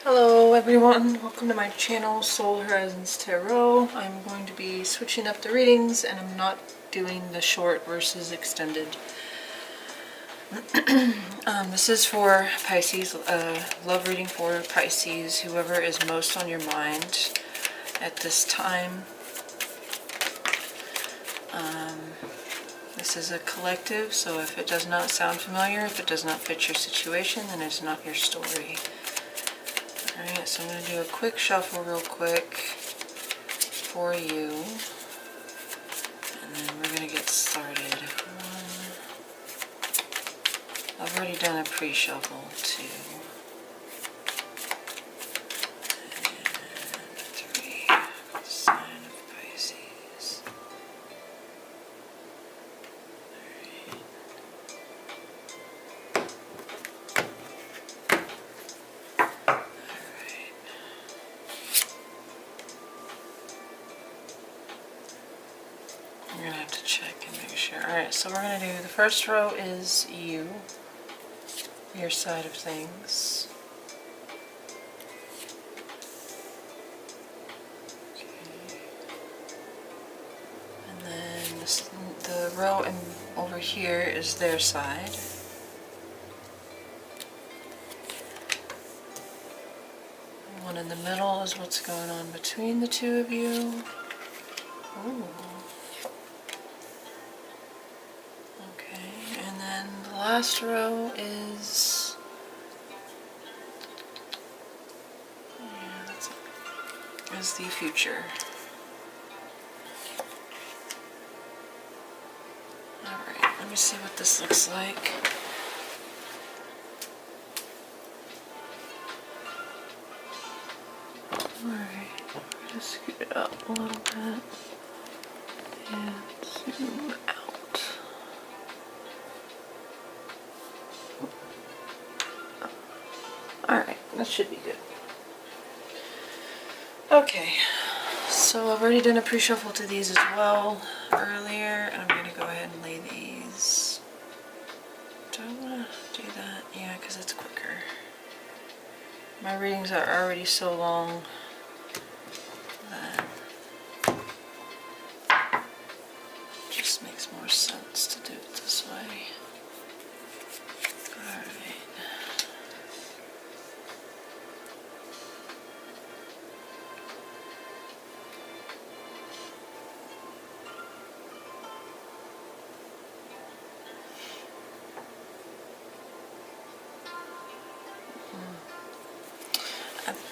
Hello everyone, welcome to my channel, Soul Horizons Tarot. I'm going to be switching up the readings and I'm not doing the short versus extended. This is for Pisces, love reading for Pisces, whoever is most on your mind at this time. This is a collective, so if it does not sound familiar, if it does not fit your situation, then it's not your story. Alright, so I'm going to do a quick shuffle real quick for you, and then we're going to get started. I've already done a pre-shuffle, 2, and 3, sign of Pisces. We're going to have to check and make sure. Alright, so we're going to do, the first row is you, your side of things. Okay. And then the row over here is their side. The one in the middle is what's going on between the two of you. Ooh. The last row is, is the future. Alright, let me see what this looks like. Alright, I'm going to scoot it up a little bit and zoom out. Alright, that should be good. Okay, so I've already done a pre-shuffle to these as well earlier, and I'm going to go ahead and lay these. Do I want to do that? Yeah, because it's quicker. My readings are already so long that it just makes more sense to do it this way. Alright.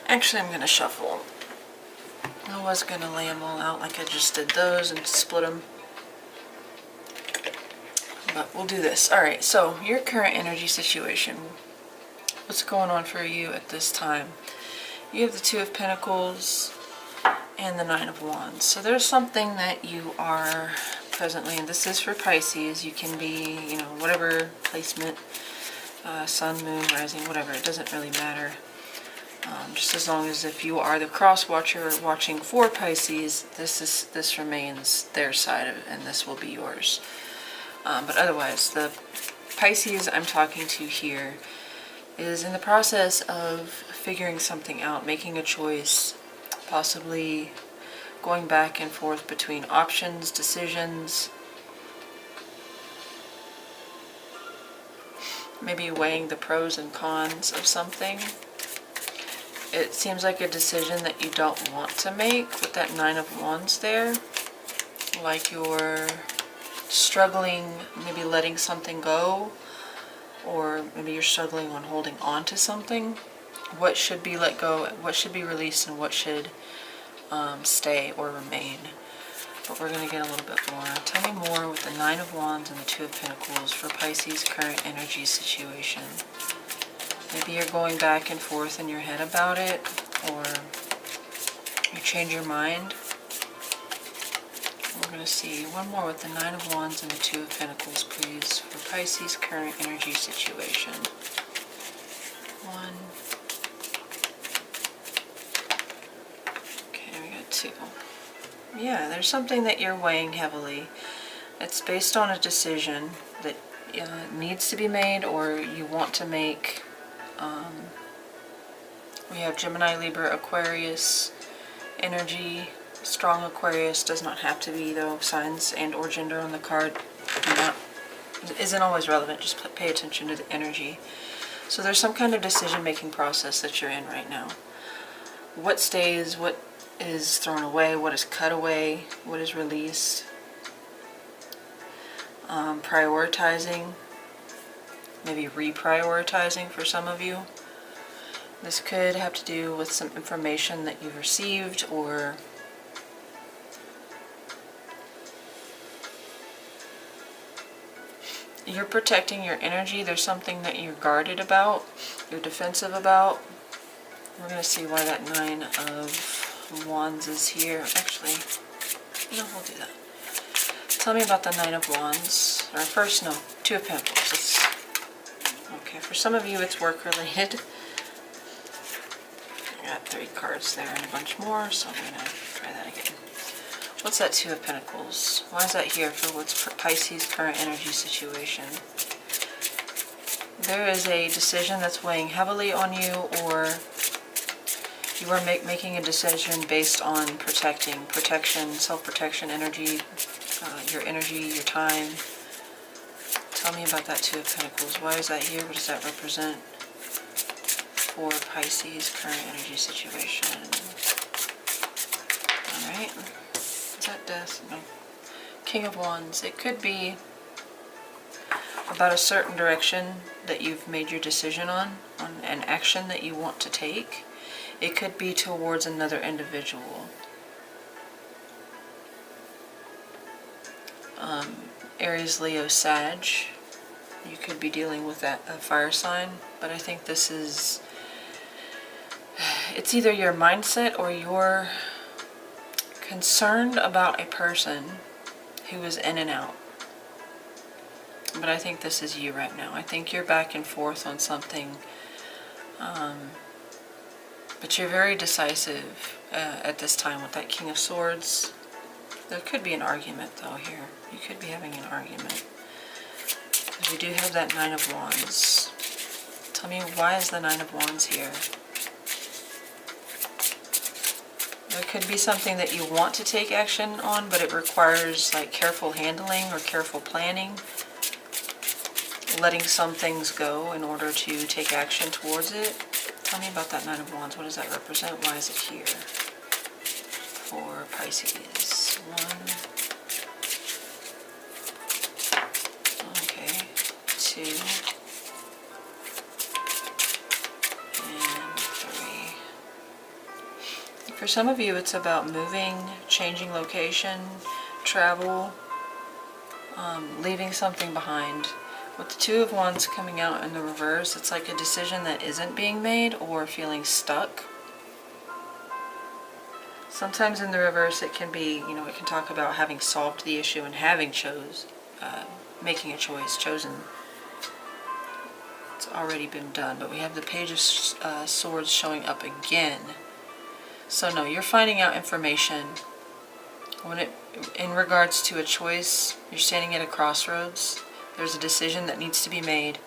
Actually, I'm going to shuffle. I was going to lay them all out like I just did those and split them. But we'll do this. Alright, so your current energy situation. What's going on for you at this time? You have the 2 of Pentacles and the 9 of Wands. So there's something that you are presently, and this is for Pisces. You can be, you know, whatever placement, sun, moon, rising, whatever. It doesn't really matter. Just as long as if you are the cross watcher watching for Pisces, this remains their side of it, and this will be yours. But otherwise, the Pisces I'm talking to here is in the process of figuring something out, making a choice, possibly going back and forth between options, decisions, maybe weighing the pros and cons of something. It seems like a decision that you don't want to make with that 9 of Wands there. Like you're struggling, maybe letting something go, or maybe you're struggling on holding on to something. What should be let go, what should be released, and what should stay or remain. But we're going to get a little bit more. Tell me more with the 9 of Wands and the 2 of Pentacles for Pisces' current energy situation. Maybe you're going back and forth in your head about it, or you change your mind. We're going to see one more with the 9 of Wands and the 2 of Pentacles, please, for Pisces' current energy situation. 1. Okay, we got 2. Yeah, there's something that you're weighing heavily. It's based on a decision that needs to be made, or you want to make We have Gemini, Libra, Aquarius energy. Strong Aquarius does not have to be, though. Signs and or gender on the card isn't always relevant. Just pay attention to the energy. So there's some kind of decision-making process that you're in right now. What stays, what is thrown away, what is cut away, what is released. Prioritizing, maybe reprioritizing for some of you. This could have to do with some information that you've received, or you're protecting your energy. There's something that you're guarded about, you're defensive about. We're going to see why that Nine of Wands is here. Actually, no, we'll do that. Tell me about the Nine of Wands. Or first, no, Two of Pentacles. Okay, for some of you it's work related. I got 3 cards there and a bunch more, so I'm going to try that again. What's that Two of Pentacles? Why is that here for what's Pisces' current energy situation? There is a decision that's weighing heavily on you, or you are making a decision based on protection, self-protection energy, your energy, your time. Tell me about that Two of Pentacles. Why is that here? What does that represent for Pisces' current energy situation? Alright. Is that Death? No. King of Wands. It could be about a certain direction that you've made your decision on an action that you want to take. It could be towards another individual. Aries, Leo, Sag. You could be dealing with that fire sign, but I think this is, it's either your mindset or you're concerned about a person who is in and out. But I think this is you right now. I think you're back and forth on something, but you're very decisive at this time with that King of Swords. There could be an argument though here. You could be having an argument. We do have that Nine of Wands. Tell me, why is the Nine of Wands here? There could be something that you want to take action on, but it requires like careful handling or careful planning. Letting some things go in order to take action towards it. Tell me about that Nine of Wands. What does that represent? Why is it here for Pisces? 1. Okay. 2. And 3. For some of you, it's about moving, changing location, travel, leaving something behind. With the Two of Wands coming out in the reverse, it's like a decision that isn't being made or feeling stuck. Sometimes in the reverse it can be, it can talk about having solved the issue and having making a choice, chosen. It's already been done, but we have the Page of Swords showing up again. So no, you're finding out information. In regards to a choice, you're standing at a crossroads. There's a decision that needs to be made,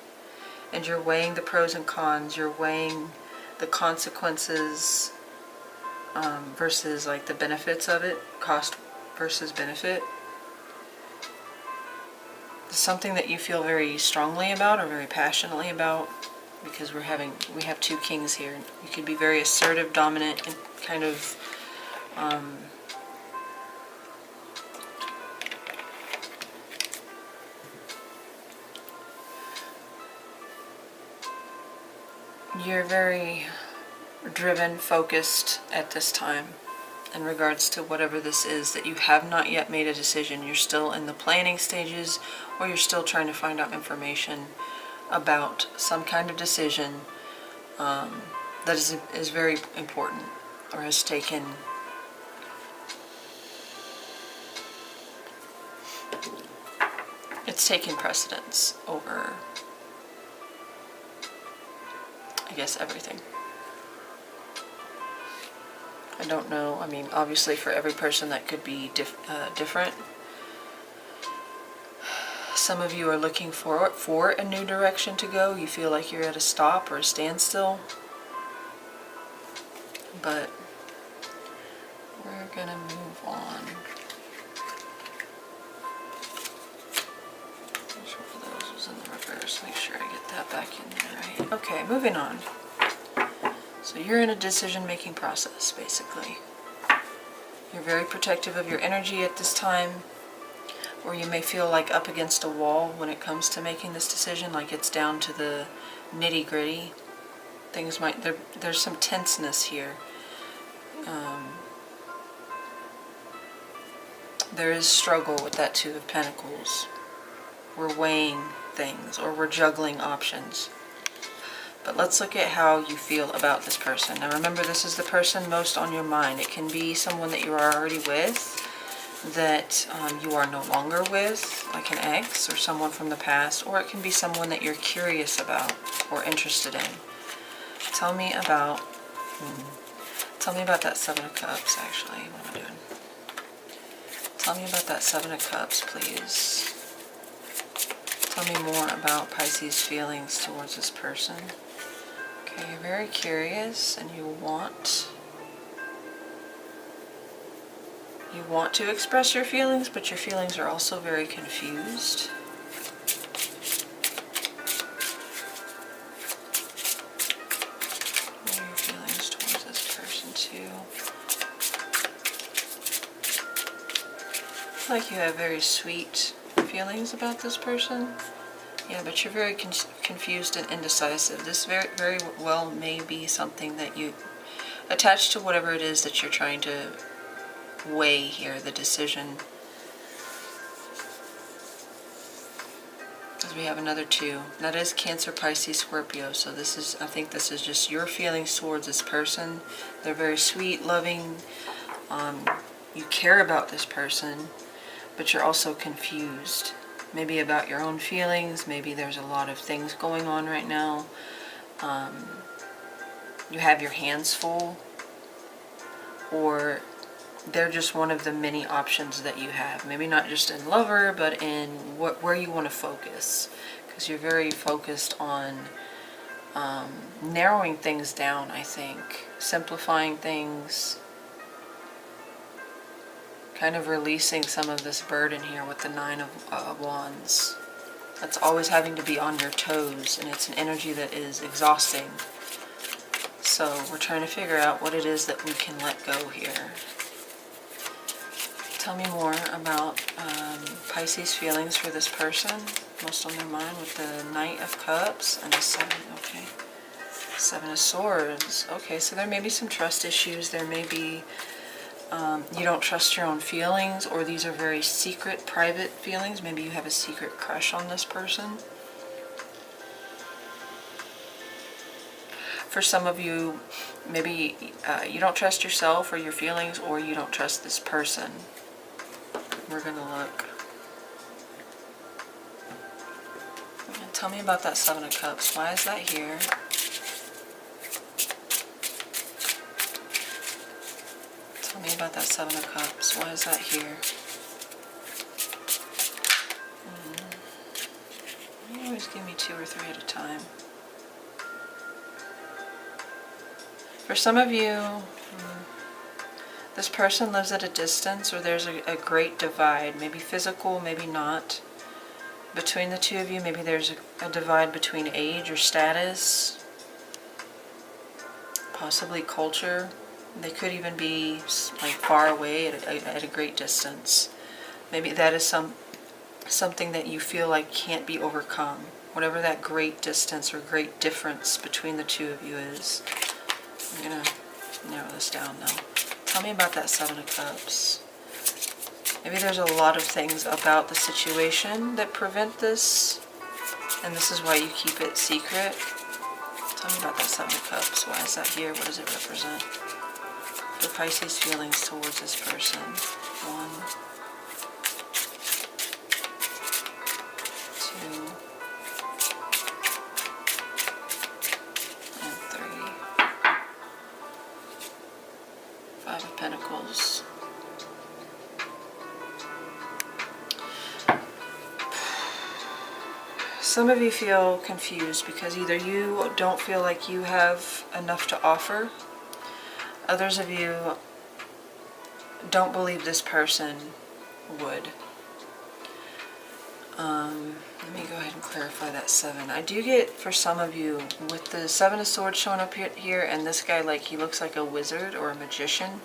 and you're weighing the pros and cons. You're weighing the consequences versus like the benefits of it, cost versus benefit. It's something that you feel very strongly about or very passionately about, because we have 2 kings here. You could be very assertive, dominant, and kind of you're very driven, focused at this time in regards to whatever this is that you have not yet made a decision. You're still in the planning stages, or you're still trying to find out information about some kind of decision that is very important, or has taken precedence over, I guess, everything. I don't know. I mean, obviously for every person that could be different. Some of you are looking for a new direction to go. You feel like you're at a stop or a standstill. but we're gonna move on. Which one of those was in the reverse? Make sure I get that back in there, right? Okay, moving on. So you're in a decision-making process, basically. You're very protective of your energy at this time, or you may feel like up against a wall when it comes to making this decision, like it's down to the nitty-gritty. Things might, there's some tenseness here. There is struggle with that Two of Pentacles. We're weighing things, or we're juggling options. But let's look at how you feel about this person. Now remember, this is the person most on your mind. It can be someone that you are already with, that you are no longer with, like an ex or someone from the past, or it can be someone that you're curious about or interested in. Tell me about that Seven of Cups, actually. What am I doing? Tell me about that Seven of Cups, please. Tell me more about Pisces' feelings towards this person. Okay, you're very curious and you want to express your feelings, but your feelings are also very confused. What are your feelings towards this person too? I feel like you have very sweet feelings about this person. Yeah, but you're very confused and indecisive. This very well may be something that you attach to whatever it is that you're trying to weigh here, the decision. Because we have another 2. That is Cancer, Pisces, Scorpio. So this is, I think this is just your feelings towards this person. They're very sweet, loving. You care about this person, but you're also confused. Maybe about your own feelings. Maybe there's a lot of things going on right now. You have your hands full, or they're just one of the many options that you have. Maybe not just in lover, but in where you want to focus. Because you're very focused on narrowing things down, I think. Simplifying things. Kind of releasing some of this burden here with the Nine of Wands. That's always having to be on your toes, and it's an energy that is exhausting. So we're trying to figure out what it is that we can let go here. Tell me more about Pisces' feelings for this person, most on their mind, with the Knight of Cups and the Seven. Okay, Seven of Swords. Okay, so there may be some trust issues. There may be you don't trust your own feelings, or these are very secret, private feelings. Maybe you have a secret crush on this person. For some of you, maybe you don't trust yourself or your feelings, or you don't trust this person. We're going to look. Tell me about that Seven of Cups. Why is that here? Tell me about that Seven of Cups. Why is that here? You always give me 2 or 3 at a time. For some of you, this person lives at a distance, or there's a great divide, maybe physical, maybe not. Between the two of you, maybe there's a divide between age or status, possibly culture. They could even be like far away at a great distance. Maybe that is something that you feel like can't be overcome. Whatever that great distance or great difference between the two of you is. I'm going to narrow this down now. Tell me about that Seven of Cups. Maybe there's a lot of things about the situation that prevent this, and this is why you keep it secret. Tell me about that Seven of Cups. Why is that here? What does it represent? For Pisces' feelings towards this person. 1, 2, and 3. 5 of Pentacles. Some of you feel confused because either you don't feel like you have enough to offer, Others of you don't believe this person would. Let me go ahead and clarify that 7. I do get, for some of you, with the 7 of Swords showing up here, and this guy, like, he looks like a wizard or a magician.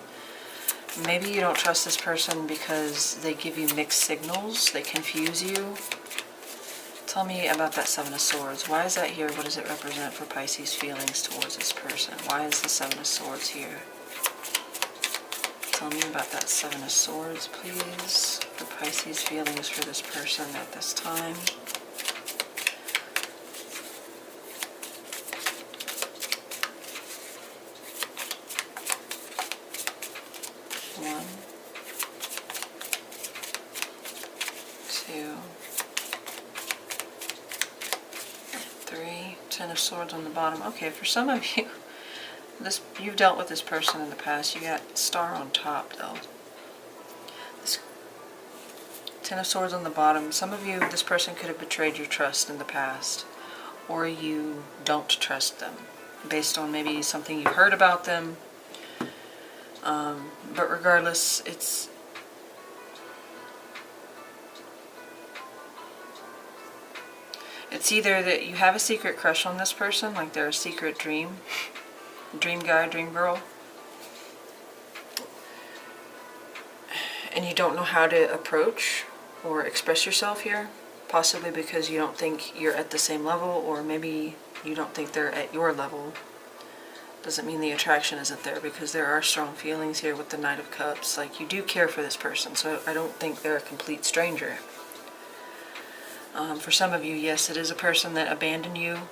Maybe you don't trust this person because they give you mixed signals, they confuse you. Tell me about that 7 of Swords. Why is that here? What does it represent for Pisces' feelings towards this person? Why is the 7 of Swords here? Tell me about that 7 of Swords, please, for Pisces' feelings for this person at this time. One, 2, 3, 10 of Swords on the bottom. Okay, for some of you, you've dealt with this person in the past. You got Star on top, though. This 10 of Swords on the bottom. Some of you, this person could have betrayed your trust in the past, or you don't trust them based on maybe something you've heard about them. But regardless, it's either that you have a secret crush on this person, like they're a secret dream guy, dream girl, and you don't know how to approach or express yourself here, possibly because you don't think you're at the same level, or maybe you don't think they're at your level. Doesn't mean the attraction isn't there, because there are strong feelings here with the Knight of Cups. Like, you do care for this person, so I don't think they're a complete stranger. For some of you, yes, it is a person that abandoned you,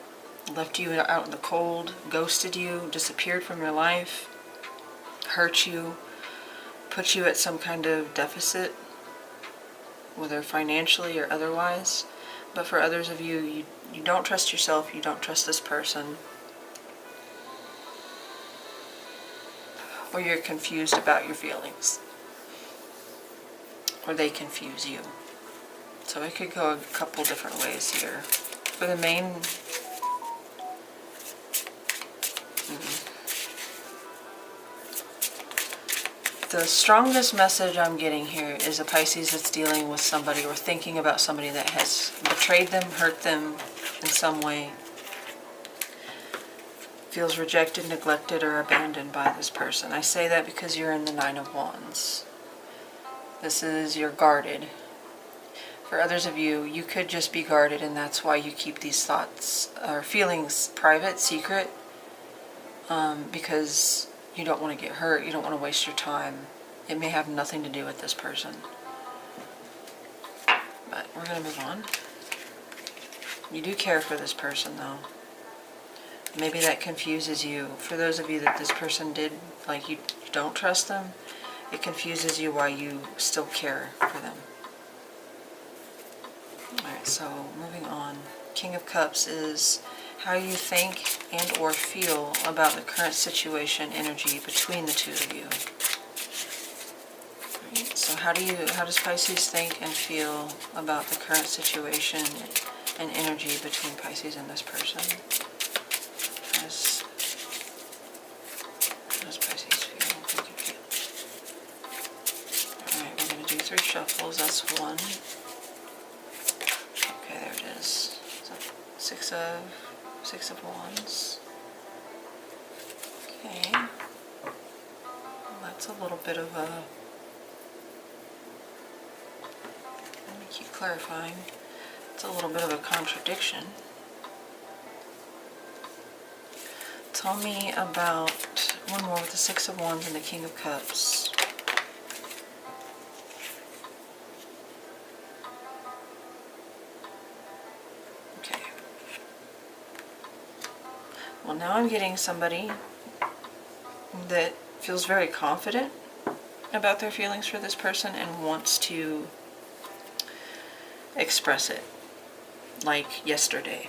left you out in the cold, ghosted you, disappeared from your life, hurt you, put you at some kind of deficit, whether financially or otherwise. But for others of you, you don't trust yourself, you don't trust this person, or you're confused about your feelings, or they confuse you. So it could go a couple different ways here. For the main, the strongest message I'm getting here is a Pisces that's dealing with somebody or thinking about somebody that has betrayed them, hurt them in some way, feels rejected, neglected, or abandoned by this person. I say that because you're in the 9 of Wands. This is, you're guarded. For others of you, you could just be guarded, and that's why you keep these thoughts or feelings private, secret, because you don't want to get hurt, you don't want to waste your time. It may have nothing to do with this person. But we're going to move on. You do care for this person, though. Maybe that confuses you. For those of you that this person did, like, you don't trust them, it confuses you why you still care for them. Alright, so moving on. King of Cups is how you think and or feel about the current situation, energy between the two of you. Right, so how does Pisces think and feel about the current situation and energy between Pisces and this person? How does Pisces feel? Think and feel. Alright, we're going to do 3 shuffles. That's 1. Okay, there it is. So 6 of Wands. Okay. Well, that's a little bit of a... Let me keep clarifying. It's a little bit of a contradiction. Tell me about one more with the 6 of Wands and the King of Cups. Okay. Well, now I'm getting somebody that feels very confident about their feelings for this person and wants to express it, like yesterday.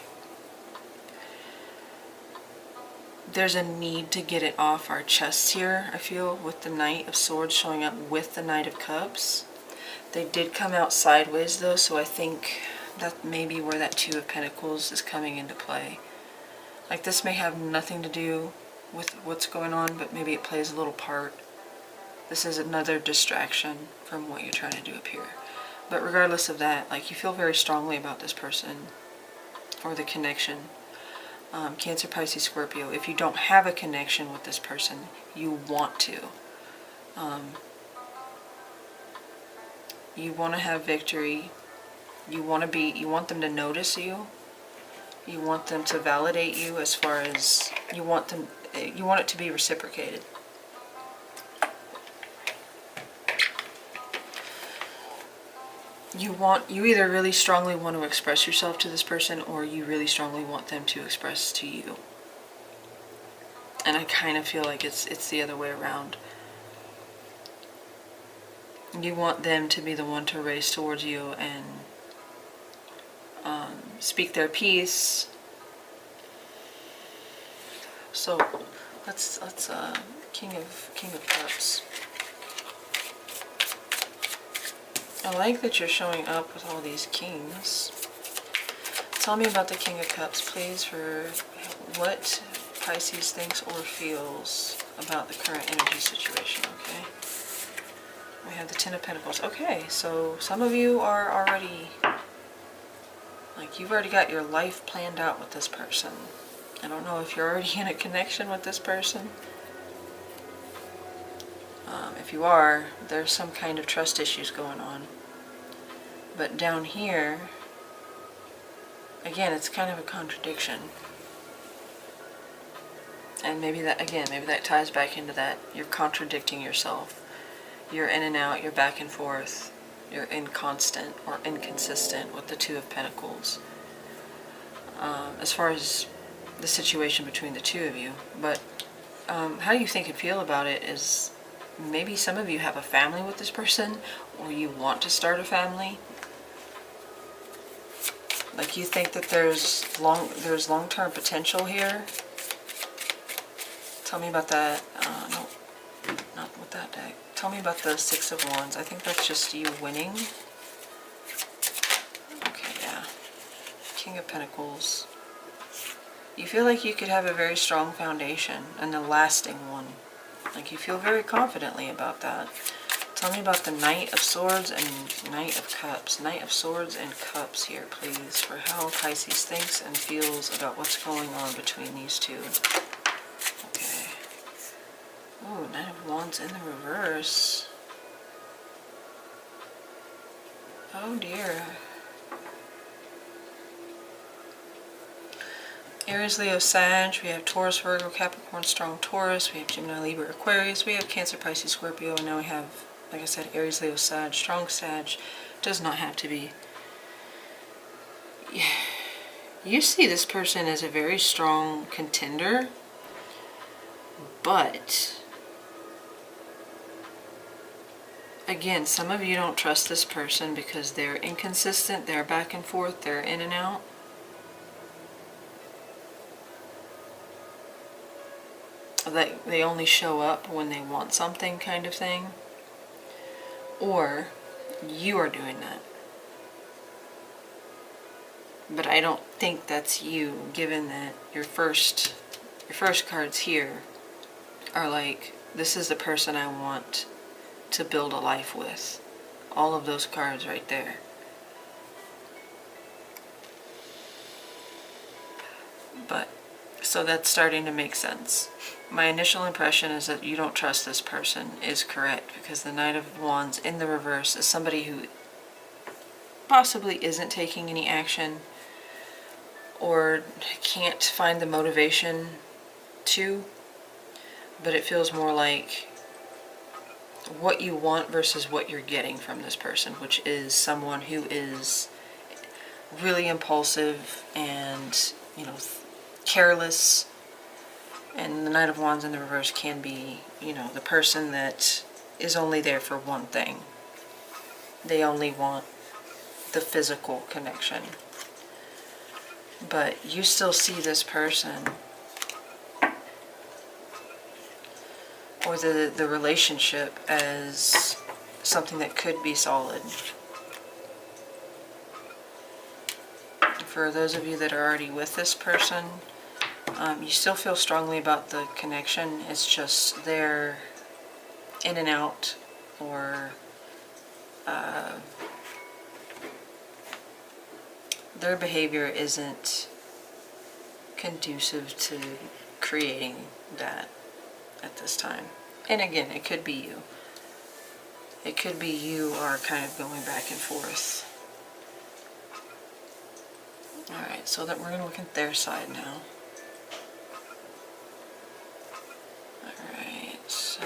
There's a need to get it off our chests here, I feel, with the Knight of Swords showing up with the Knight of Cups. They did come out sideways, though, so I think that may be where that 2 of Pentacles is coming into play. Like, this may have nothing to do with what's going on, but maybe it plays a little part. This is another distraction from what you're trying to do up here. But regardless of that, like, you feel very strongly about this person or the connection. Cancer, Pisces, Scorpio, if you don't have a connection with this person, you want to. You want to have victory. You want them to notice you. You want them to validate you, as far as you want it to be reciprocated. You either really strongly want to express yourself to this person, or you really strongly want them to express to you. And I kind of feel like it's the other way around. You want them to be the one to race towards you and speak their piece. So let's King of Cups. I like that you're showing up with all these kings. Tell me about the King of Cups, please, for what Pisces thinks or feels about the current energy situation, okay? We have the Ten of Pentacles. Okay, so some of you are already, like, you've already got your life planned out with this person. I don't know if you're already in a connection with this person. If you are, there's some kind of trust issues going on. But down here, again, it's kind of a contradiction. And maybe that ties back into that. You're contradicting yourself. You're in and out, you're back and forth. You're inconstant or inconsistent with the Two of Pentacles. As far as the situation between the two of you. But how you think and feel about it is, maybe some of you have a family with this person, or you want to start a family. Like, you think that there's long-term potential here. Tell me about that. No, not with that deck. Tell me about the Six of Wands. I think that's just you winning. Okay, yeah. King of Pentacles. You feel like you could have a very strong foundation, and a lasting one. Like, you feel very confidently about that. Tell me about the Knight of Swords and Knight of Cups. Knight of Swords and Cups here, please, for how Pisces thinks and feels about what's going on between these two. Okay. Oh, Knight of Wands in the reverse. Oh dear. Aries, Leo, Sag, we have Taurus, Virgo, Capricorn, strong Taurus, we have Gemini, Libra, Aquarius, we have Cancer, Pisces, Scorpio, and now we have, like I said, Aries, Leo, Sag, strong Sag. Does not have to be. You see this person as a very strong contender, but again, some of you don't trust this person because they're inconsistent, they're back and forth, they're in and out. That they only show up when they want something, kind of thing. Or you are doing that. But I don't think that's you, given that your first cards here are like, this is the person I want to build a life with. All of those cards right there. But so that's starting to make sense. My initial impression is that you don't trust this person is correct, because the Knight of Wands in the reverse is somebody who possibly isn't taking any action or can't find the motivation to, but it feels more like what you want versus what you're getting from this person, which is someone who is really impulsive and, you know, careless. And the Knight of Wands in the reverse can be, you know, the person that is only there for one thing. They only want the physical connection. But you still see this person, or the relationship, as something that could be solid. For those of you that are already with this person, You still feel strongly about the connection. It's just they're in and out, or their behavior isn't conducive to creating that at this time. And again, it could be you. It could be you are kind of going back and forth. Alright, so that we're going to look at their side now. Alright, so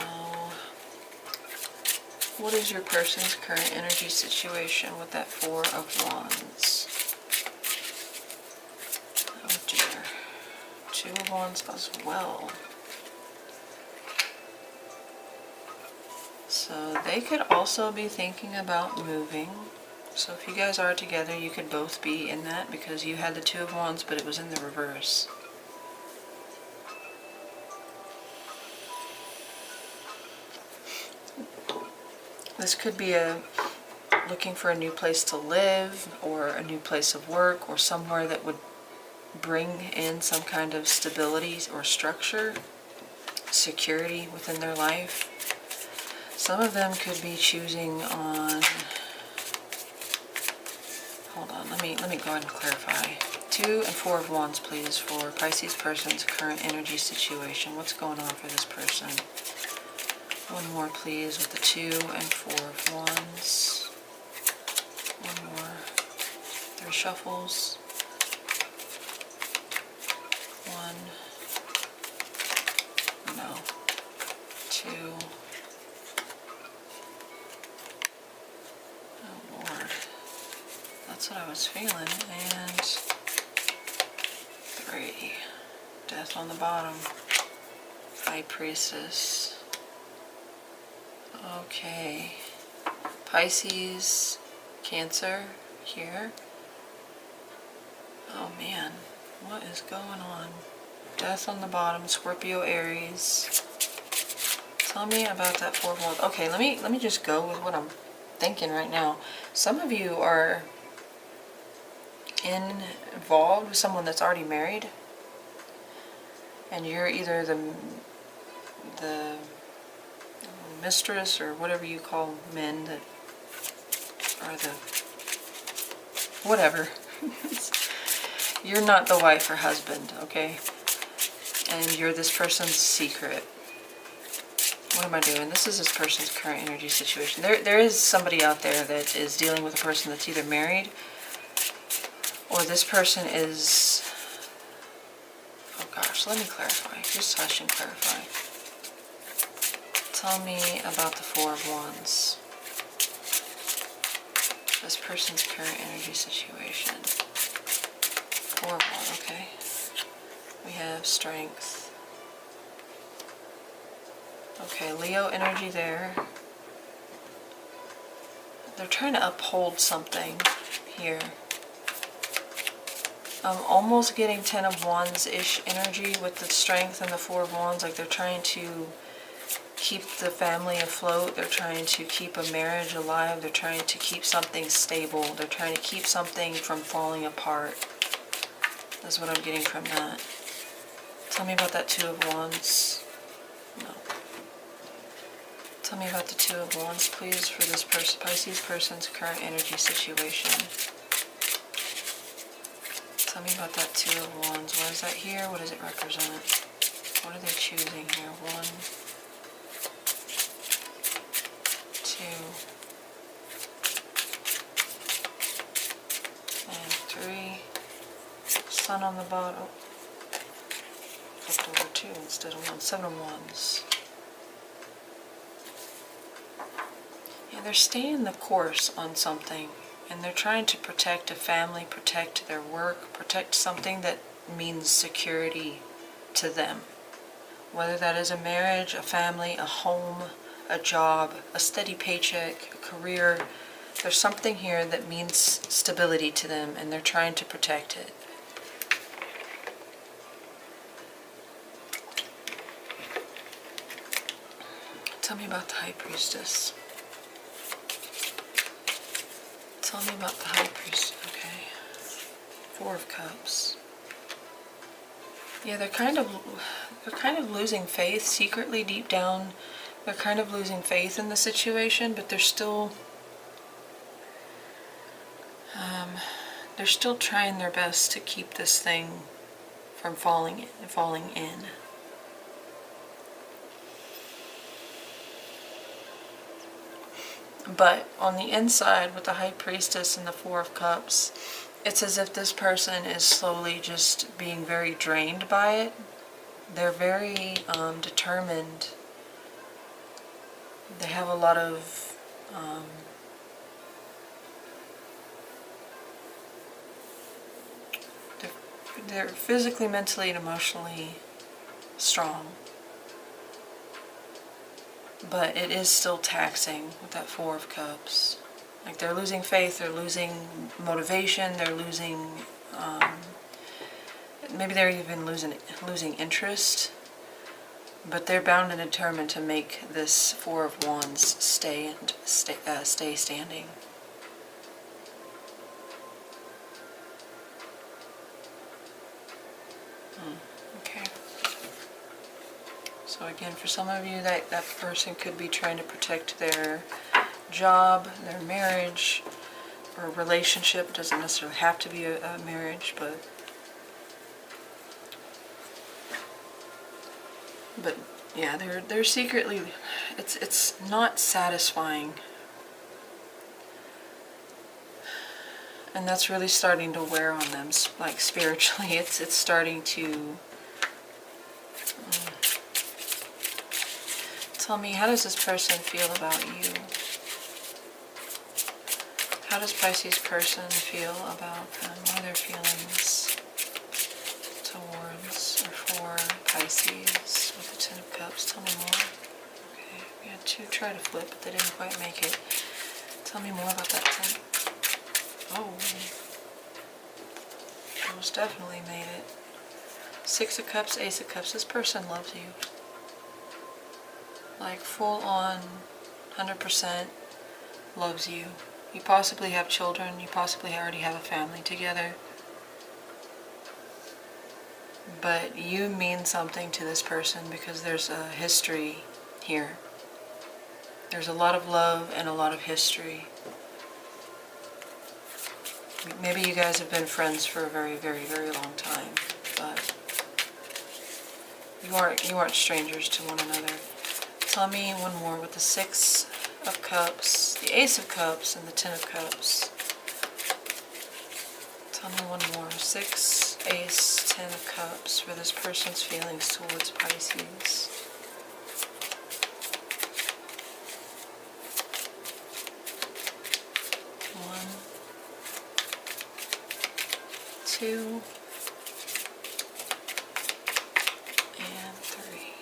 what is your person's current energy situation with that Four of Wands? Oh dear. Two of Wands as well. So they could also be thinking about moving. So if you guys are together, you could both be in that, because you had the Two of Wands, but it was in the reverse. This could be looking for a new place to live, or a new place of work, or somewhere that would bring in some kind of stability or structure, security within their life. Some of them could be choosing on, hold on, let me go ahead and clarify. Two and Four of Wands, please, for Pisces person's current energy situation. What's going on for this person? One more, please, with the Two and Four of Wands. One more. 3 shuffles. 1. No. 2. Oh Lord. That's what I was feeling. And 3. Death on the bottom. High Priestess. Okay. Pisces, Cancer here. Oh man, what is going on? Death on the bottom, Scorpio, Aries. Tell me about that Four of Wands. Okay, let me just go with what I'm thinking right now. Some of you are involved with someone that's already married, and you're either the mistress, or whatever you call men that are the whatever. You're not the wife or husband, okay? And you're this person's secret. What am I doing? This is this person's current energy situation. There is somebody out there that is dealing with a person that's either married, or this person is, oh gosh, let me clarify. Just hush and clarify. Tell me about the Four of Wands. This person's current energy situation. Four of Wands, okay. We have Strength. Okay, Leo energy there. They're trying to uphold something here. I'm almost getting 10 of Wands-ish energy with the Strength and the Four of Wands. Like they're trying to keep the family afloat. They're trying to keep a marriage alive. They're trying to keep something stable. They're trying to keep something from falling apart. That's what I'm getting from that. Tell me about that Two of Wands. No. Tell me about the Two of Wands, please, for this person, Pisces person's current energy situation. Tell me about that Two of Wands. What is that here? What does it represent? What are they choosing here? 1, 2, and 3. Sun on the bottom. Flipped over 2 instead of 1. 7 of Wands. Yeah, they're staying the course on something, and they're trying to protect a family, protect their work, protect something that means security to them. Whether that is a marriage, a family, a home, a job, a steady paycheck, a career. There's something here that means stability to them, and they're trying to protect it. Tell me about the High Priestess. Tell me about the High Priestess. Okay. 4 of Cups. Yeah, they're kind of losing faith secretly deep down. They're kind of losing faith in the situation, but they're still trying their best to keep this thing from falling in. But on the inside, with the High Priestess and the Four of Cups, it's as if this person is slowly just being very drained by it. They're very determined. They have a lot of they're physically, mentally, and emotionally strong. But it is still taxing with that Four of Cups. Like, they're losing faith, they're losing motivation, they're losing, maybe they're even losing interest. But they're bound and determined to make this Four of Wands stay standing. Okay. So again, for some of you, that person could be trying to protect their job, their marriage, or a relationship. It doesn't necessarily have to be a marriage, but yeah, they're secretly, it's not satisfying. And that's really starting to wear on them, like spiritually. It's starting to tell me, how does this person feel about you? How does Pisces person feel about them? What are their feelings towards or for Pisces with the Ten of Cups? Tell me more. Okay, we had two try to flip, but they didn't quite make it. Tell me more about that ten. Oh, those definitely made it. Six of Cups, Ace of Cups. This person loves you. Like, full on, 100% loves you. You possibly have children. You possibly already have a family together. But you mean something to this person because there's a history here. There's a lot of love and a lot of history. Maybe you guys have been friends for a very, very, very long time, but you aren't strangers to one another. Tell me one more with the Six of Cups, the Ace of Cups, and the Ten of Cups. Tell me one more. Six, Ace, Ten of Cups for this person's feelings towards Pisces. One, two, and three.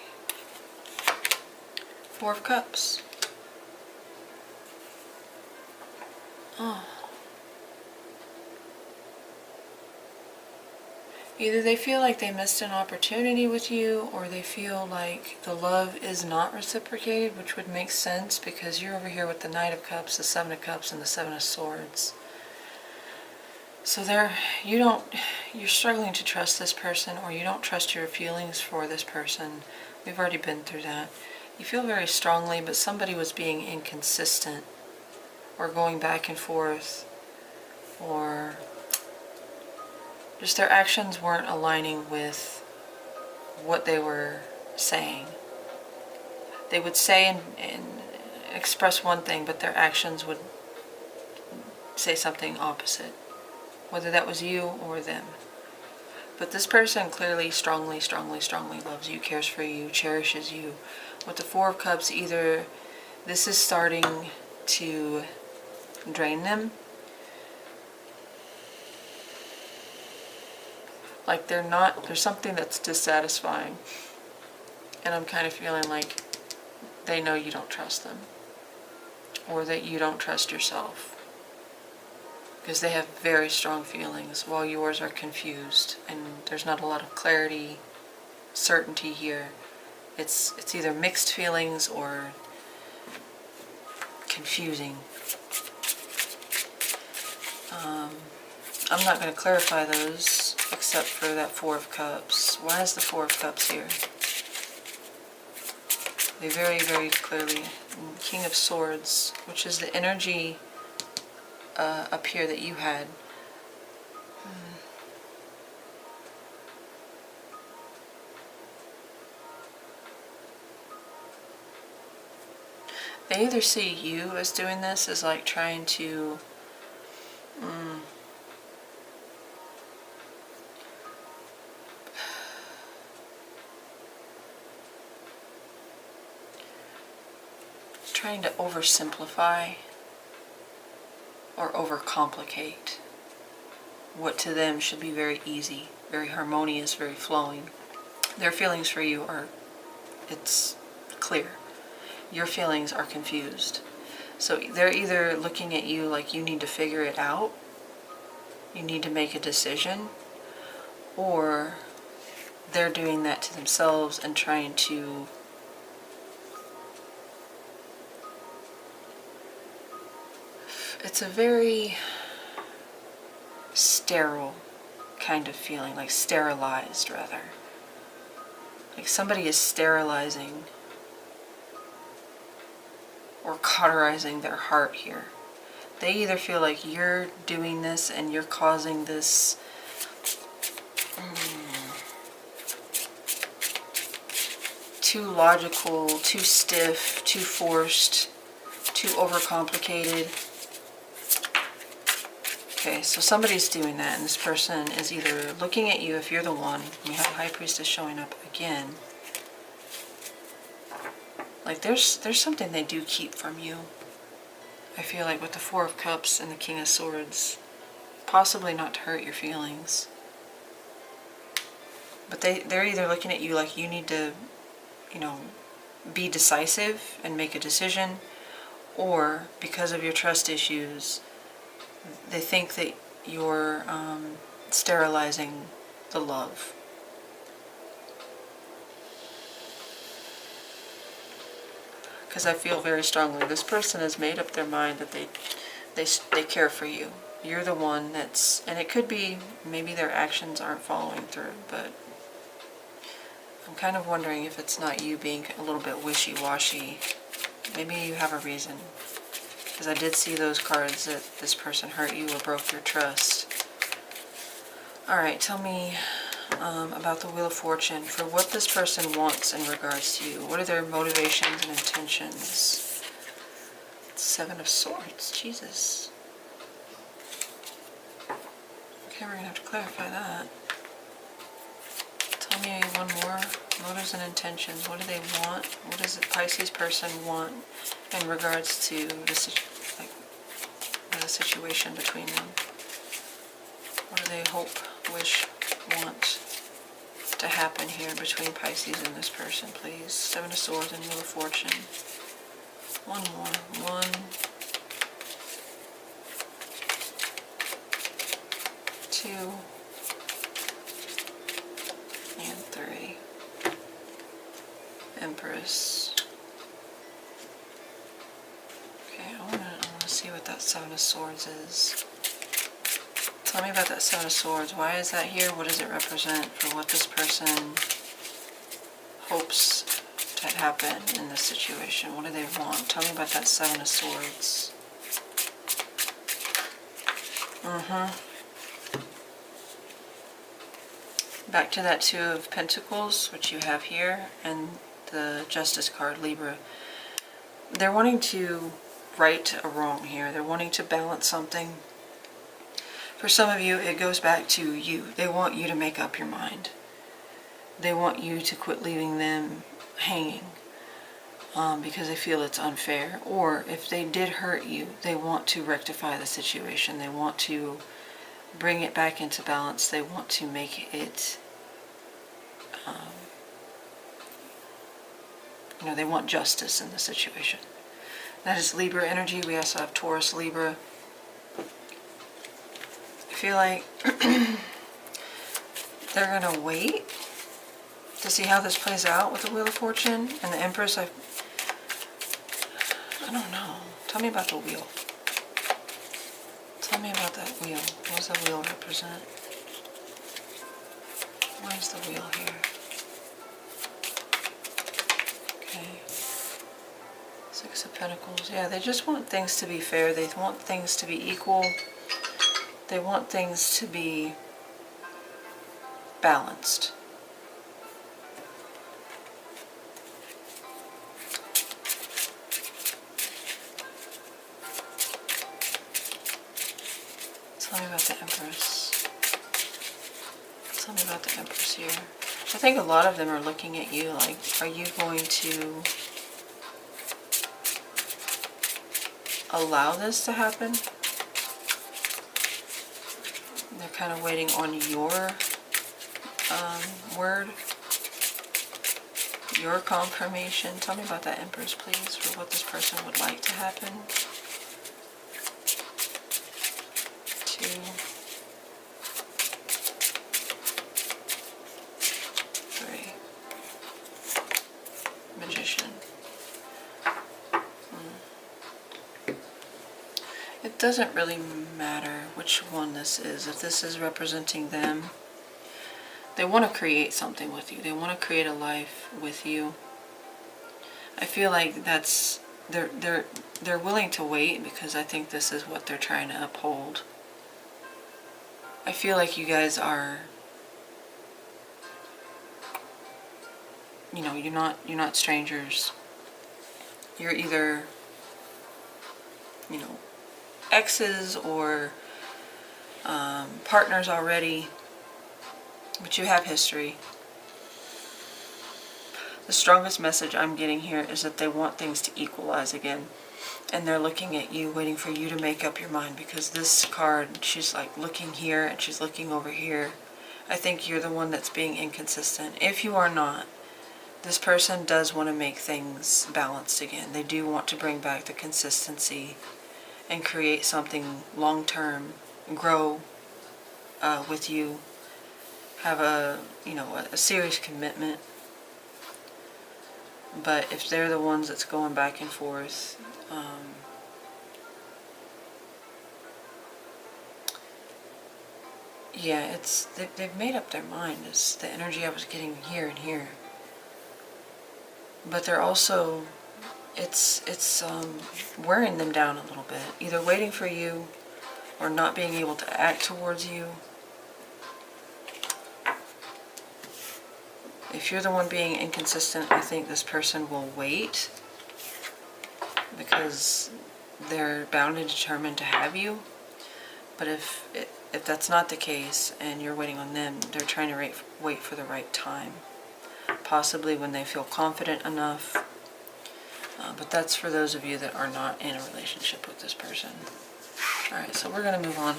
Four of Cups. Oh. Either they feel like they missed an opportunity with you, or they feel like the love is not reciprocated, which would make sense because you're over here with the Knight of Cups, the Seven of Cups, and the Seven of Swords. So you're struggling to trust this person, or you don't trust your feelings for this person. We've already been through that. You feel very strongly, but somebody was being inconsistent, or going back and forth, or just their actions weren't aligning with what they were saying. They would say and express one thing, but their actions would say something opposite, whether that was you or them. But this person clearly, strongly, strongly, strongly loves you, cares for you, cherishes you. With the Four of Cups, either this is starting to drain them, like there's something that's dissatisfying, and I'm kind of feeling like they know you don't trust them, or that you don't trust yourself, because they have very strong feelings while yours are confused, and there's not a lot of clarity, certainty here. It's either mixed feelings or confusing. I'm not going to clarify those. except for that Four of Cups. Why is the Four of Cups here? They very, very clearly, King of Swords, which is the energy up here that you had. They either see you as doing this, as like trying to oversimplify or overcomplicate what to them should be very easy, very harmonious, very flowing. Their feelings for you are, it's clear. Your feelings are confused. So they're either looking at you like you need to figure it out, you need to make a decision, or they're doing that to themselves and trying to it's a very sterile kind of feeling, like sterilized rather. Like somebody is sterilizing or cauterizing their heart here. They either feel like you're doing this and you're causing this too logical, too stiff, too forced, too overcomplicated. Okay, so somebody's doing that, and this person is either looking at you, if you're the one, you have High Priestess showing up again. Like there's something they do keep from you. I feel like with the Four of Cups and the King of Swords, possibly not to hurt your feelings. But they're either looking at you like you need to, you know, be decisive and make a decision, or because of your trust issues, they think that you're sterilizing the love. Because I feel very strongly this person has made up their mind that they care for you. You're the one that's, and it could be maybe their actions aren't following through, but I'm kind of wondering if it's not you being a little bit wishy-washy. Maybe you have a reason. Because I did see those cards that this person hurt you or broke your trust. Alright, tell me about the Wheel of Fortune. For what this person wants in regards to you. What are their motivations and intentions? Seven of Swords. Jesus. Okay, we're going to have to clarify that. Tell me one more. Motives and intentions. What do they want? What does the Pisces person want in regards to the situation between them? What do they hope, wish, want to happen here between Pisces and this person, please? Seven of Swords and Wheel of Fortune. One more. 1, 2, and 3. Empress. Okay, I wanna see what that Seven of Swords is. Tell me about that Seven of Swords. Why is that here? What does it represent for what this person hopes to happen in this situation? What do they want? Tell me about that Seven of Swords. Back to that Two of Pentacles, which you have here, and the Justice card, Libra. They're wanting to right a wrong here. They're wanting to balance something. For some of you, it goes back to you. They want you to make up your mind. They want you to quit leaving them hanging because they feel it's unfair. Or if they did hurt you, they want to rectify the situation. They want to bring it back into balance. They want to make it, you know, they want justice in the situation. That is Libra energy. We also have Taurus, Libra. I feel like they're going to wait to see how this plays out with the Wheel of Fortune and the Empress. I don't know. Tell me about the wheel. Tell me about that wheel. What does that wheel represent? Where's the wheel here? Okay. Six of Pentacles. Yeah, they just want things to be fair. They want things to be equal. They want things to be balanced. Tell me about the Empress. Tell me about the Empress here. I think a lot of them are looking at you like, are you going to allow this to happen? They're kind of waiting on your word, your confirmation. Tell me about that Empress, please, for what this person would like to happen. 2, 3. Magician. It doesn't really matter which one this is. If this is representing them, they want to create something with you. They want to create a life with you. I feel like that's they're willing to wait because I think this is what they're trying to uphold. I feel like you guys are, you know, you're not strangers. You're either, you know, exes or partners already, but you have history. The strongest message I'm getting here is that they want things to equalize again. And they're looking at you, waiting for you to make up your mind, because this card, she's like looking here and she's looking over here. I think you're the one that's being inconsistent. If you are not, this person does want to make things balanced again. They do want to bring back the consistency and create something long-term, grow with you, have a, you know, a serious commitment. But if they're the ones that's going back and forth, yeah, they've made up their mind. It's the energy I was getting here and here. But they're also, it's wearing them down a little bit. Either waiting for you or not being able to act towards you. If you're the one being inconsistent, I think this person will wait because they're bound and determined to have you. But if that's not the case and you're waiting on them, they're trying to wait for the right time. Possibly when they feel confident enough. But that's for those of you that are not in a relationship with this person. Alright, so we're going to move on.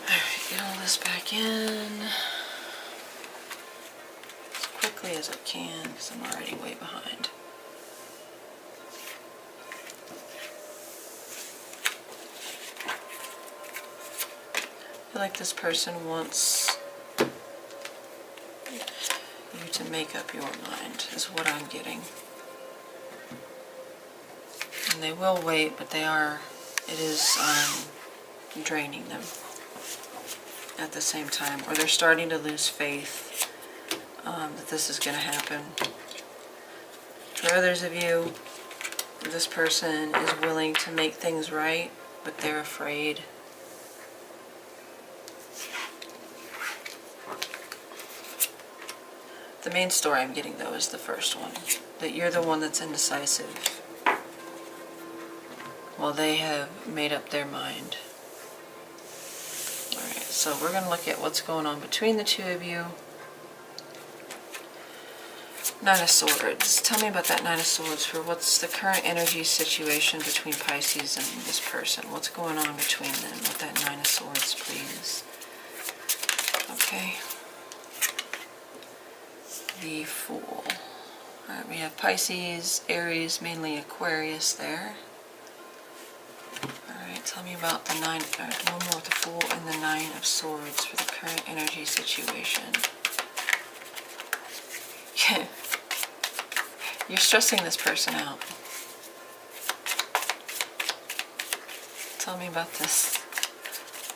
Alright, get all this back in as quickly as I can because I'm already way behind. I feel like this person wants you to make up your mind, is what I'm getting. And they will wait, but it is draining them at the same time. Or they're starting to lose faith that this is going to happen. For others of you, this person is willing to make things right, but they're afraid. The main story I'm getting, though, is the first one. That you're the one that's indecisive, while they have made up their mind. Alright, so we're going to look at what's going on between the two of you. Nine of Swords. Tell me about that Nine of Swords for what's the current energy situation between Pisces and this person. What's going on between them with that Nine of Swords, please? Okay. The Fool. Alright, we have Pisces, Aries, mainly Aquarius there. Alright, tell me about the one more with the Fool and the Nine of Swords for the current energy situation. You're stressing this person out. Tell me about this.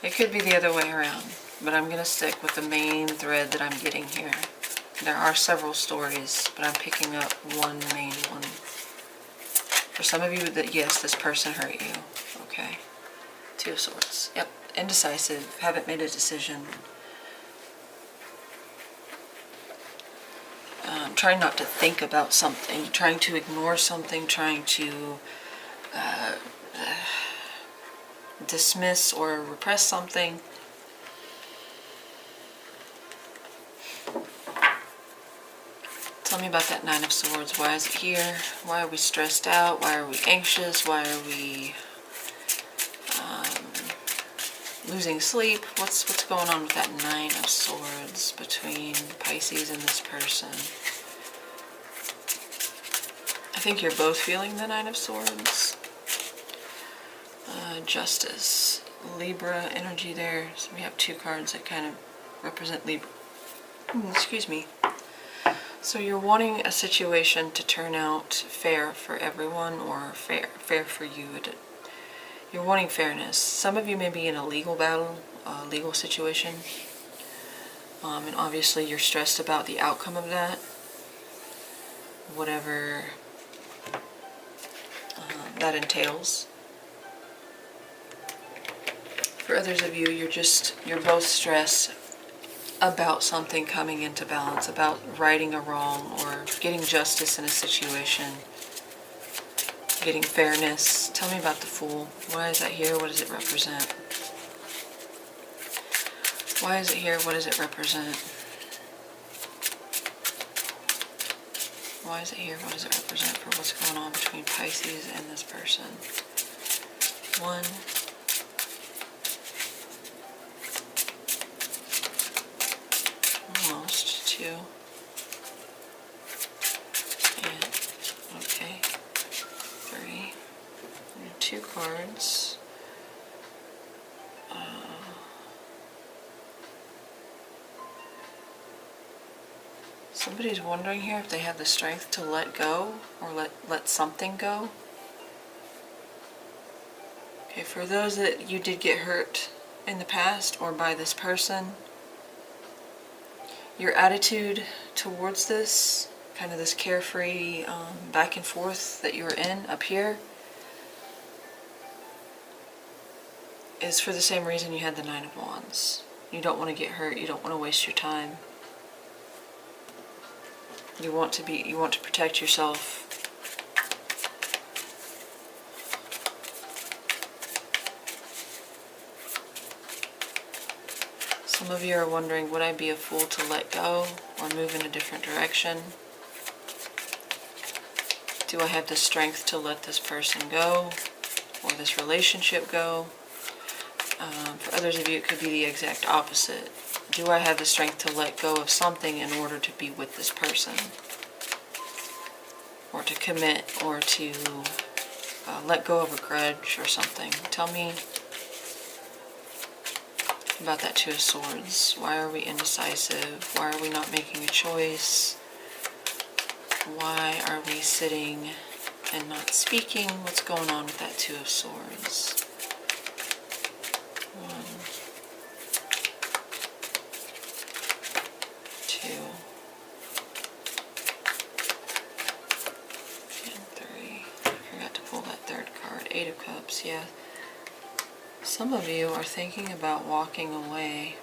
It could be the other way around, but I'm going to stick with the main thread that I'm getting here. There are several stories, but I'm picking up one main one. For some of you, that yes, this person hurt you. Okay. Two of Swords. Yep. Indecisive. Haven't made a decision. Trying not to think about something. Trying to ignore something. Trying to dismiss or repress something. Tell me about that Nine of Swords. Why is it here? Why are we stressed out? Why are we anxious? Why are we losing sleep? What's going on with that Nine of Swords between Pisces and this person? I think you're both feeling the Nine of Swords. Justice. Libra energy there. So we have two cards that kind of represent Libra. Excuse me. So you're wanting a situation to turn out fair for everyone, or fair for you. You're wanting fairness. Some of you may be in a legal battle, a legal situation, and obviously you're stressed about the outcome of that, whatever that entails. For others of you, you're both stressed about something coming into balance, about righting a wrong or getting justice in a situation, getting fairness. Tell me about the Fool. Why is that here? What does it represent? Why is it here? What does it represent? Why is it here? What does it represent for what's going on between Pisces and this person? 1, almost 2, and okay, 3, and 2 cards. Somebody's wondering here if they have the strength to let go or let something go. Okay, for those that you did get hurt in the past or by this person, your attitude towards this, kind of this carefree back and forth that you were in up here, is for the same reason you had the Nine of Wands. You don't want to get hurt, you don't want to waste your time. You want to protect yourself. Some of you are wondering, would I be a fool to let go or move in a different direction? Do I have the strength to let this person go or this relationship go? For others of you, it could be the exact opposite. Do I have the strength to let go of something in order to be with this person? Or to commit, or to let go of a grudge or something? Tell me about that Two of Swords. Why are we indecisive? Why are we not making a choice? Why are we sitting and not speaking? What's going on with that Two of Swords? 1, 2, and 3. I forgot to pull that third card. 8 of Cups, yeah. Some of you are thinking about walking away.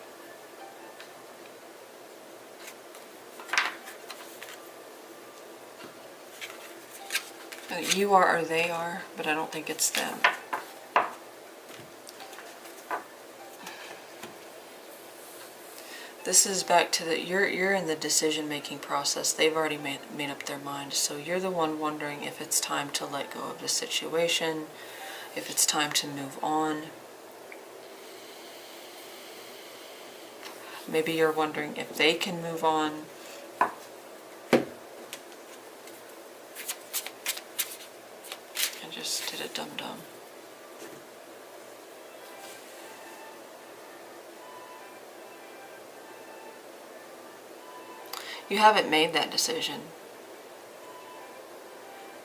You are or they are, but I don't think it's them. This is back to the, you're in the decision-making process. They've already made up their mind. So you're the one wondering if it's time to let go of the situation, if it's time to move on. Maybe you're wondering if they can move on. I just did a dum-dum. You haven't made that decision.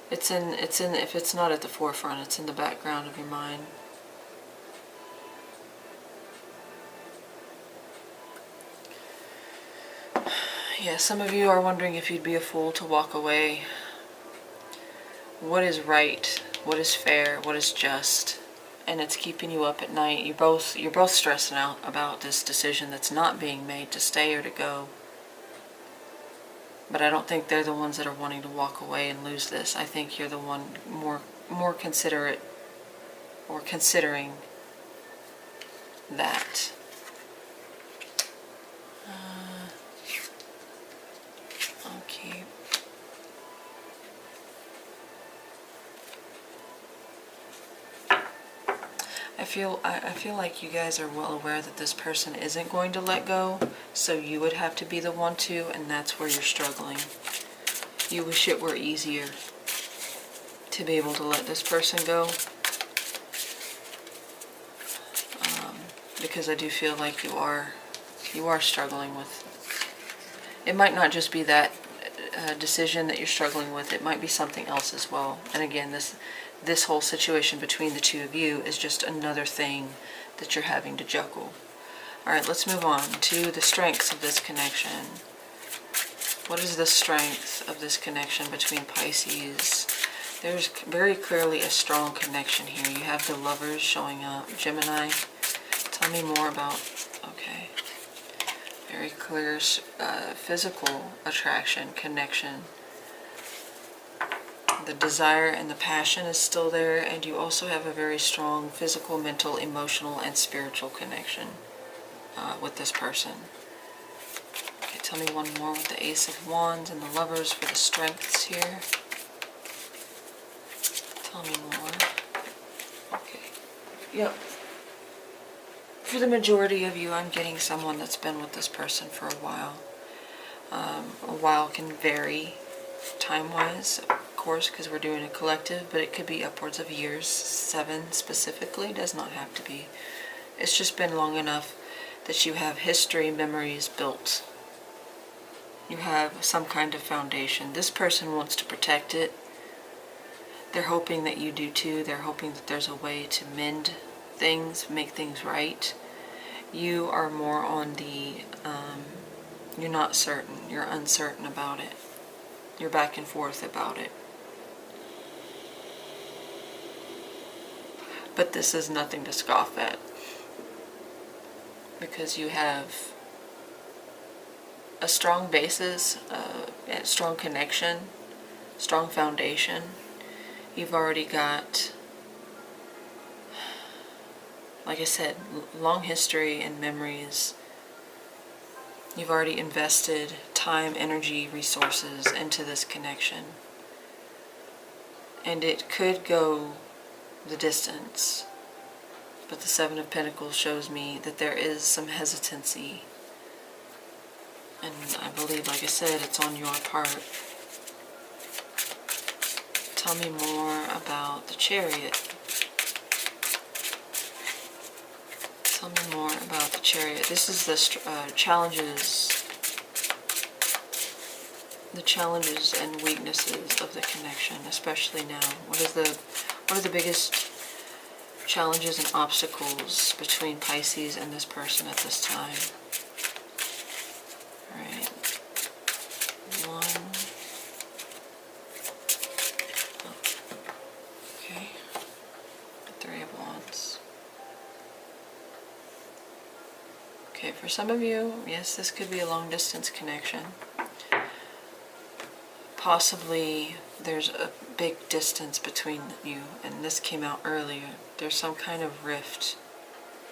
It's in, if it's not at the forefront, it's in the background of your mind. Yeah, some of you are wondering if you'd be a fool to walk away. What is right? What is fair? What is just? And it's keeping you up at night. You're both stressing out about this decision that's not being made to stay or to go. But I don't think they're the ones that are wanting to walk away and lose this. I think you're the one more considerate or considering that. Okay. I feel like you guys are well aware that this person isn't going to let go, so you would have to be the one to, and that's where you're struggling. You wish it were easier to be able to let this person go, because I do feel like you are struggling with. It might not just be that decision that you're struggling with. It might be something else as well. And again, this whole situation between the two of you is just another thing that you're having to juggle. All right, let's move on to the strengths of this connection. What is the strength of this connection between Pisces? There's very clearly a strong connection here. You have the Lovers showing up. Gemini, tell me more about, okay. Very clear physical attraction, connection. The desire and the passion is still there, and you also have a very strong physical, mental, emotional, and spiritual connection with this person. Okay, tell me one more with the Ace of Wands and the Lovers for the strengths here. Tell me more. Okay. Yep. For the majority of you, I'm getting someone that's been with this person for a while. A while can vary time-wise, of course, because we're doing a collective, but it could be upwards of years. 7 specifically does not have to be. It's just been long enough that you have history, memories built. You have some kind of foundation. This person wants to protect it. They're hoping that you do too. They're hoping that there's a way to mend things, make things right. You are more on the, you're not certain, you're uncertain about it. You're back and forth about it. But this is nothing to scoff at, because you have a strong basis, a strong connection, strong foundation. You've already got, like I said, long history and memories. You've already invested time, energy, resources into this connection. And it could go the distance. But the 7 of Pentacles shows me that there is some hesitancy. And I believe, like I said, it's on your part. Tell me more about the Chariot. Tell me more about the Chariot. This is the challenges and weaknesses of the connection, especially now. What are the biggest challenges and obstacles between Pisces and this person at this time? All right. 1. Okay. 3 of Wands. Okay, for some of you, yes, this could be a long distance connection. Possibly there's a big distance between you, and this came out earlier. There's some kind of rift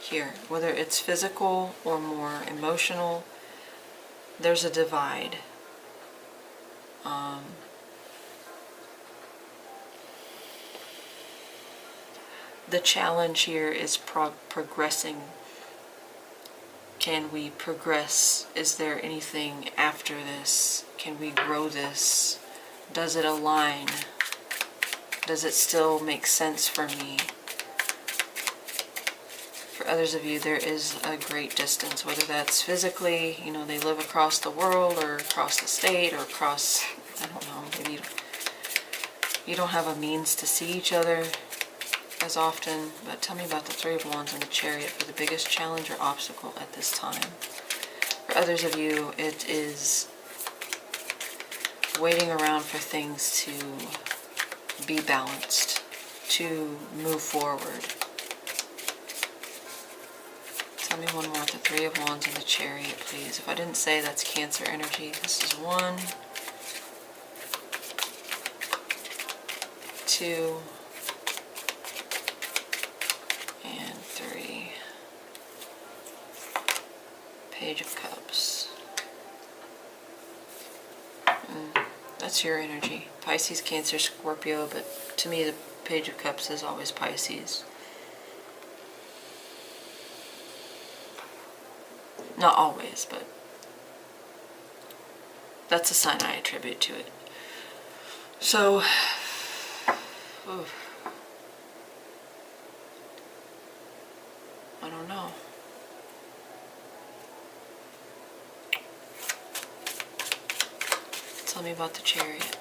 here, whether it's physical or more emotional. There's a divide. The challenge here is progressing. Can we progress? Is there anything after this? Can we grow this? Does it align? Does it still make sense for me? For others of you, there is a great distance, whether that's physically, you know, they live across the world or across the state or across, I don't know, maybe you don't have a means to see each other as often. But tell me about the 3 of Wands and the Chariot for the biggest challenge or obstacle at this time. For others of you, it is waiting around for things to be balanced, to move forward. Tell me one more, the Three of Wands and the Chariot, please. If I didn't say, that's Cancer energy. This is 1, 2, and 3. Page of Cups. That's your energy. Pisces, Cancer, Scorpio, but to me the Page of Cups is always Pisces. Not always, but that's a sign I attribute to it. So, I don't know. Tell me about the Chariot.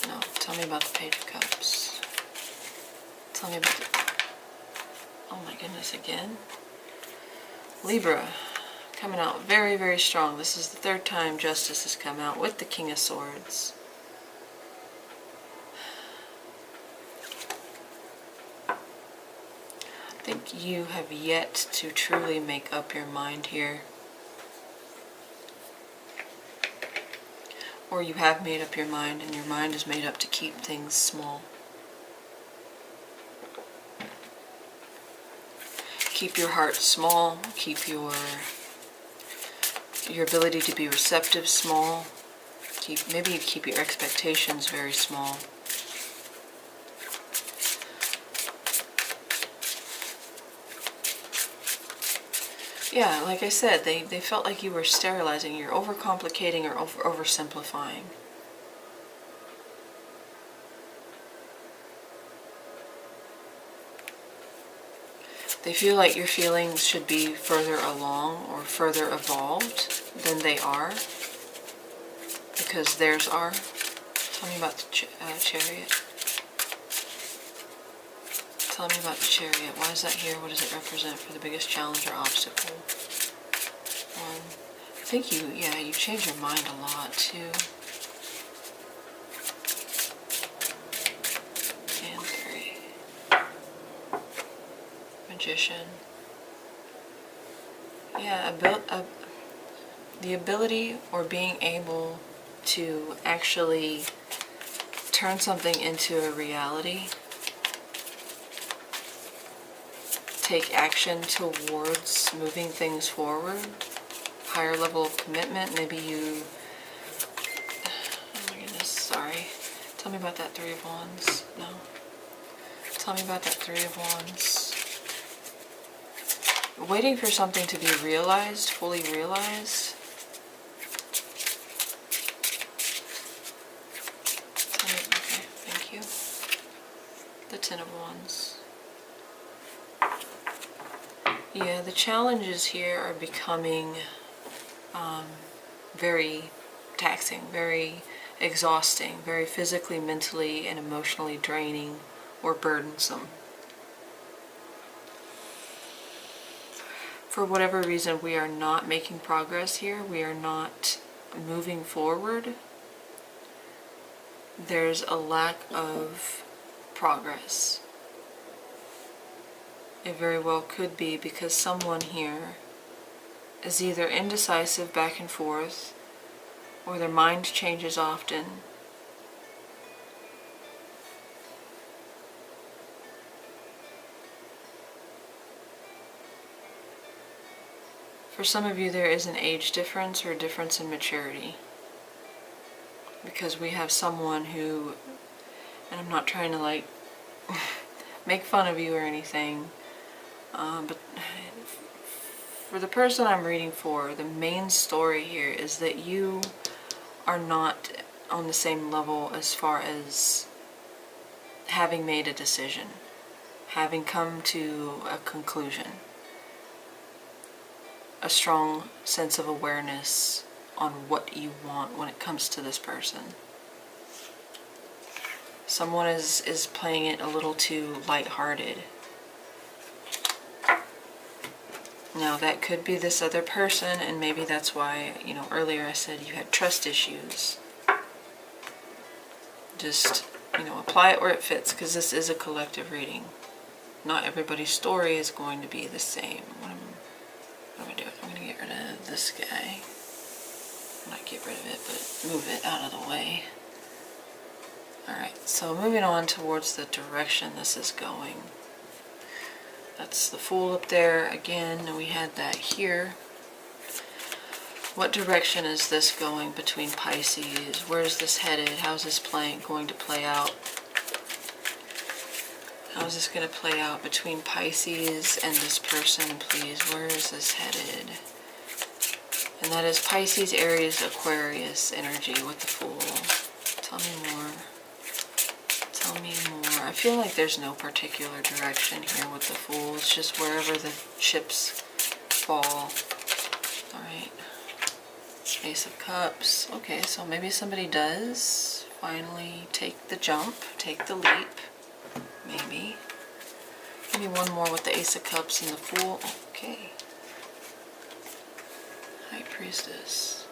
No, tell me about the Page of Cups. Tell me about the... Oh my goodness, again? Libra, coming out very, very strong. This is the 3rd time Justice has come out with the King of Swords. I think you have yet to truly make up your mind here. Or you have made up your mind and your mind is made up to keep things small. Keep your heart small, keep your ability to be receptive small. Maybe you keep your expectations very small. Yeah, like I said, they felt like you were sterilizing, you're overcomplicating or oversimplifying. They feel like your feelings should be further along or further evolved than they are, because theirs are. Tell me about the Chariot. Tell me about the Chariot. Why is that here? What does it represent for the biggest challenge or obstacle? I think you change your mind a lot too. And 3. Magician. Yeah, the ability or being able to actually turn something into a reality. Take action towards moving things forward. Higher level of commitment. Maybe you... Oh my goodness, sorry. Tell me about that 3 of Wands. No. Tell me about that 3 of Wands. Waiting for something to be realized, fully realized. Okay, thank you. The 10 of Wands. Yeah, the challenges here are becoming very taxing, very exhausting, very physically, mentally, and emotionally draining or burdensome. For whatever reason, we are not making progress here. We are not moving forward. There's a lack of progress. It very well could be because someone here is either indecisive back and forth, or their mind changes often. For some of you, there is an age difference or a difference in maturity. Because we have someone who, and I'm not trying to like make fun of you or anything, but for the person I'm reading for, the main story here is that you are not on the same level as far as having made a decision, having come to a conclusion, a strong sense of awareness on what you want when it comes to this person. Someone is playing it a little too lighthearted. Now that could be this other person, and maybe that's why, you know, earlier I said you had trust issues. Just, you know, apply it where it fits, because this is a collective reading. Not everybody's story is going to be the same. What am I doing? I'm going to get rid of this guy. Not get rid of it, but move it out of the way. Alright, so moving on towards the direction this is going. That's the Fool up there again, and we had that here. What direction is this going between Pisces? Where is this headed? How's this going to play out? How is this going to play out between Pisces and this person, please? Where is this headed? And that is Pisces, Aries, Aquarius energy with the Fool. Tell me more. Tell me more. I feel like there's no particular direction here with the Fool. It's just wherever the chips fall. Alright. Ace of Cups. Okay, so maybe somebody does finally take the jump, take the leap. Maybe. Give me one more with the Ace of Cups and the Fool. Okay. High Priestess.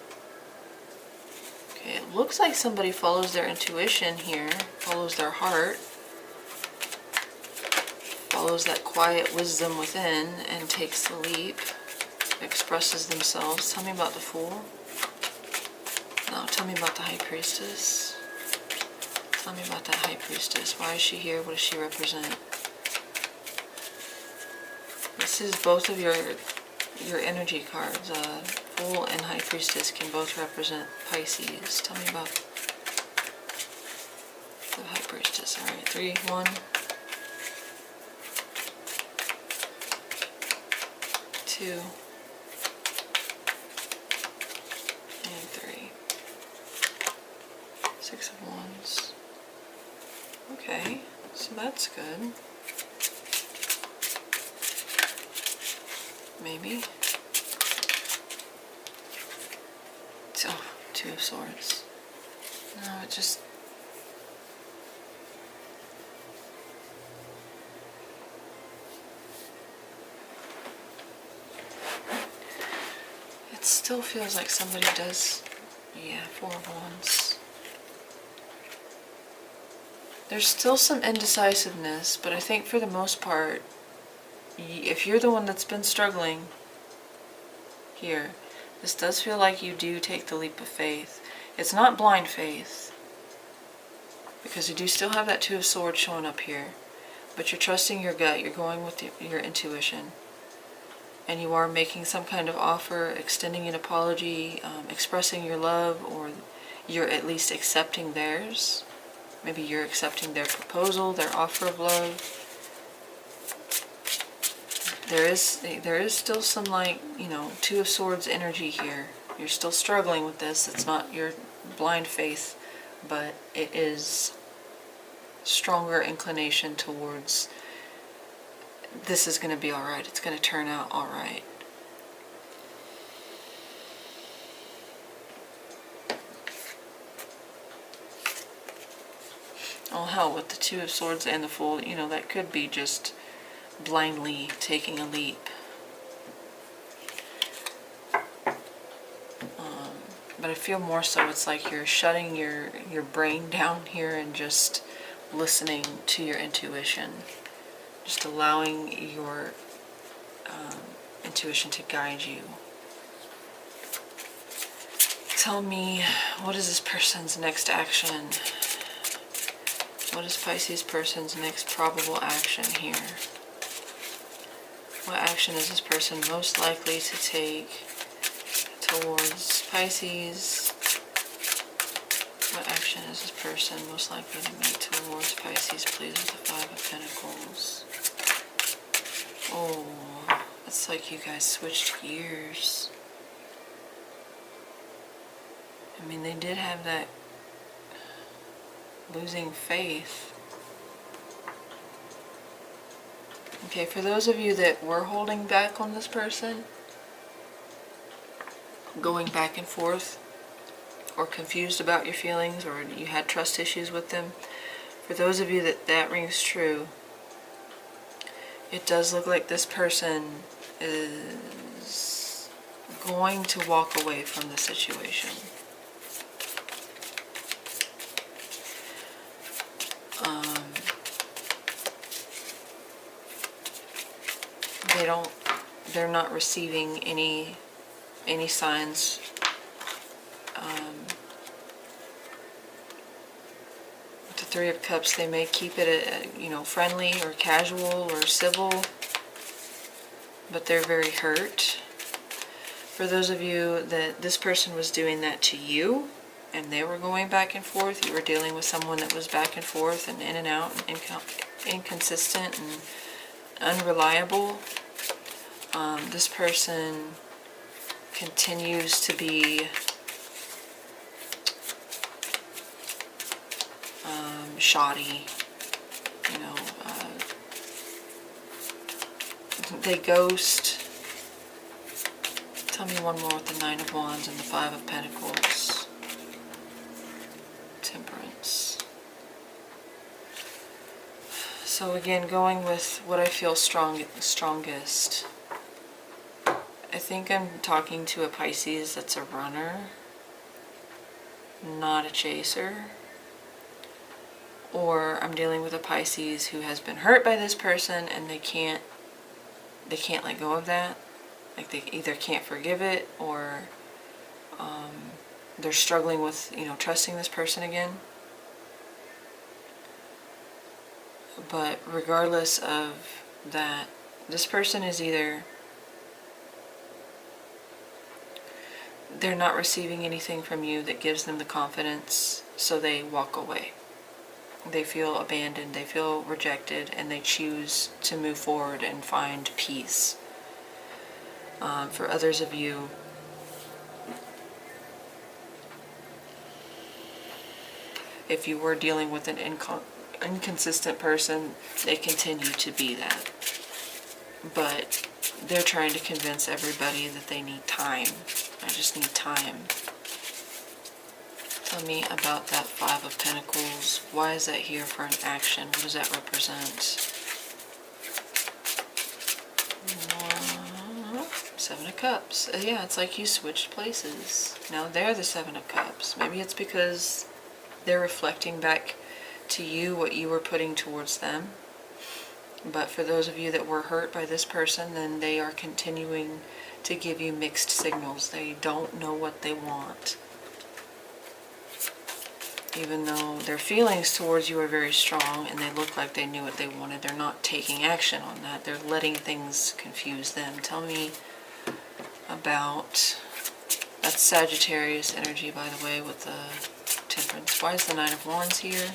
Okay, it looks like somebody follows their intuition here, follows their heart, follows that quiet wisdom within and takes the leap, expresses themselves. Tell me about the Fool. Now tell me about the High Priestess. Tell me about that High Priestess. Why is she here? What does she represent? This is both of your energy cards. Fool and High Priestess can both represent Pisces. Tell me about the High Priestess. Alright, 3, 1. 2. And 3. 6 of Wands. Okay, so that's good. Maybe. So, 2 of Swords. No, it just... It still feels like somebody does... Yeah, 4 of Wands. There's still some indecisiveness, but I think for the most part, if you're the one that's been struggling here, this does feel like you do take the leap of faith. It's not blind faith, because you do still have that 2 of Swords showing up here, but you're trusting your gut, you're going with your intuition, and you are making some kind of offer, extending an apology, expressing your love, or you're at least accepting theirs. Maybe you're accepting their proposal, their offer of love. There is still some, like, you know, 2 of Swords energy here. You're still struggling with this. It's not your blind faith, but it is stronger inclination towards this is going to be alright. It's going to turn out alright. Oh hell, with the 2 of Swords and the Fool, you know, that could be just blindly taking a leap. But I feel more so it's like you're shutting your brain down here and just listening to your intuition. Just allowing your intuition to guide you. Tell me, what is this person's next action? What is Pisces person's next probable action here? What action is this person most likely to take towards Pisces? What action is this person most likely to make towards Pisces, please, with the 5 of Pentacles? Oh, it's like you guys switched gears. I mean, they did have that losing faith. Okay, for those of you that were holding back on this person, going back and forth, or confused about your feelings, or you had trust issues with them, for those of you that rings true, it does look like this person going to walk away from the situation. They're not receiving any signs. With the Three of Cups, they may keep it, friendly or casual or civil, but they're very hurt. For those of you that this person was doing that to you, and they were going back and forth, you were dealing with someone that was back and forth and in and out and inconsistent and unreliable. This person continues to be shoddy, they ghost. Tell me one more with the Nine of Wands and the Five of Pentacles. Temperance. So again, going with what I feel strongest. I think I'm talking to a Pisces that's a runner, not a chaser. Or I'm dealing with a Pisces who has been hurt by this person and they can't let go of that. Like they either can't forgive it, or they're struggling with, trusting this person again. But regardless of that, this person is either they're not receiving anything from you that gives them the confidence, so they walk away. They feel abandoned, they feel rejected, and they choose to move forward and find peace. For others of you, if you were dealing with an inconsistent person, they continue to be that. But they're trying to convince everybody that they need time. I just need time. Tell me about that Five of Pentacles. Why is that here for an action? What does that represent? Seven of Cups. Yeah, it's like you switched places. Now they're the Seven of Cups. Maybe it's because they're reflecting back to you what you were putting towards them. But for those of you that were hurt by this person, then they are continuing to give you mixed signals. They don't know what they want. Even though their feelings towards you are very strong and they look like they knew what they wanted, they're not taking action on that. They're letting things confuse them. Tell me about, that's Sagittarius energy, by the way, with the Temperance. Why is the Nine of Wands here?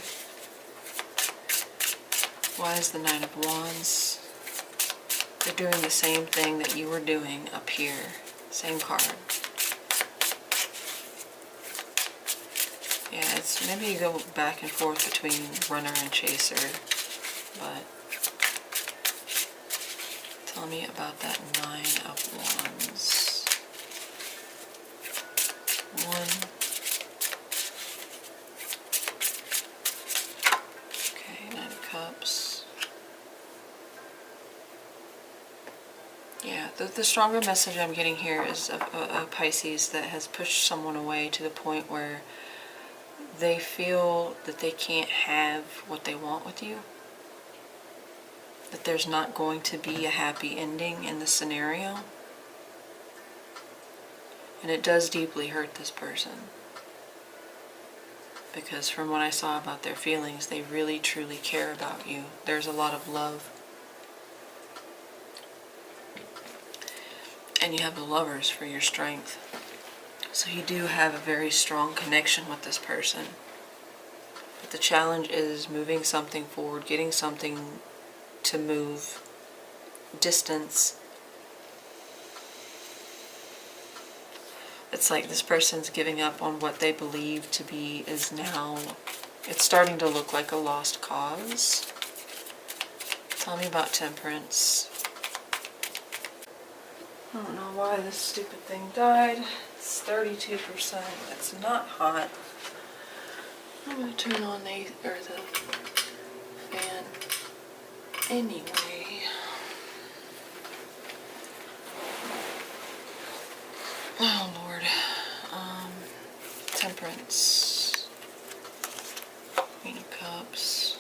Why is the Nine of Wands? They're doing the same thing that you were doing up here. Same card. Yeah, it's maybe you go back and forth between runner and chaser, but tell me about that Nine of Wands. One. Okay, Nine of Cups. Yeah, the stronger message I'm getting here is a Pisces that has pushed someone away to the point where they feel that they can't have what they want with you. That there's not going to be a happy ending in the scenario. And it does deeply hurt this person. Because from what I saw about their feelings, they really truly care about you. There's a lot of love. And you have the Lovers for your strength. So you do have a very strong connection with this person. But the challenge is moving something forward, getting something to move, distance. It's like this person's giving up on what they believe to be is now, it's starting to look like a lost cause. Tell me about Temperance. I don't know why this stupid thing died. It's 32%. It's not hot. I'm going to turn on the fan anyway. Temperance, Queen of Cups.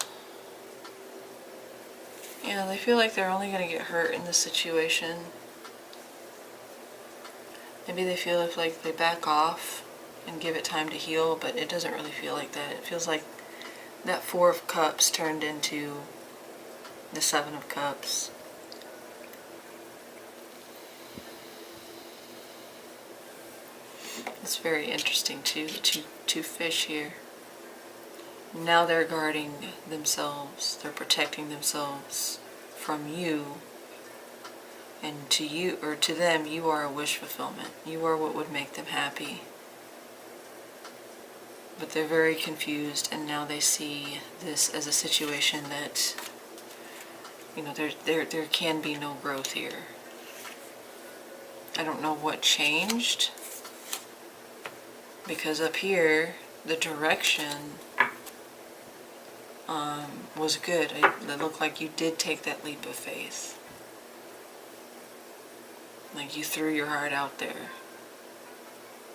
Yeah, they feel like they're only going to get hurt in this situation. Maybe they feel like they back off and give it time to heal, but it doesn't really feel like that. It feels like that Four of Cups turned into the Seven of Cups. It's very interesting too, the two fish here. Now they're guarding themselves, they're protecting themselves from you, and to you, or to them, you are a wish fulfillment. You are what would make them happy. But they're very confused, and now they see this as a situation that, you know, there can be no growth here. I don't know what changed, because up here, the direction was good. It looked like you did take that leap of faith. Like you threw your heart out there.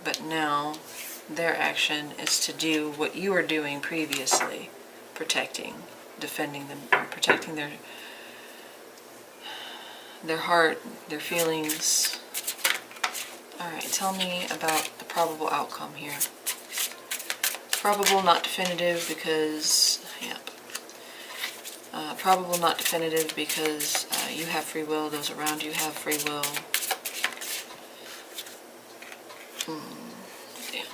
But now, their action is to do what you were doing previously. Protecting, defending them, protecting their heart, their feelings. Alright, tell me about the probable outcome here. Probable, not definitive, because, yep. Probable, not definitive, because you have free will, those around you have free will. Damn.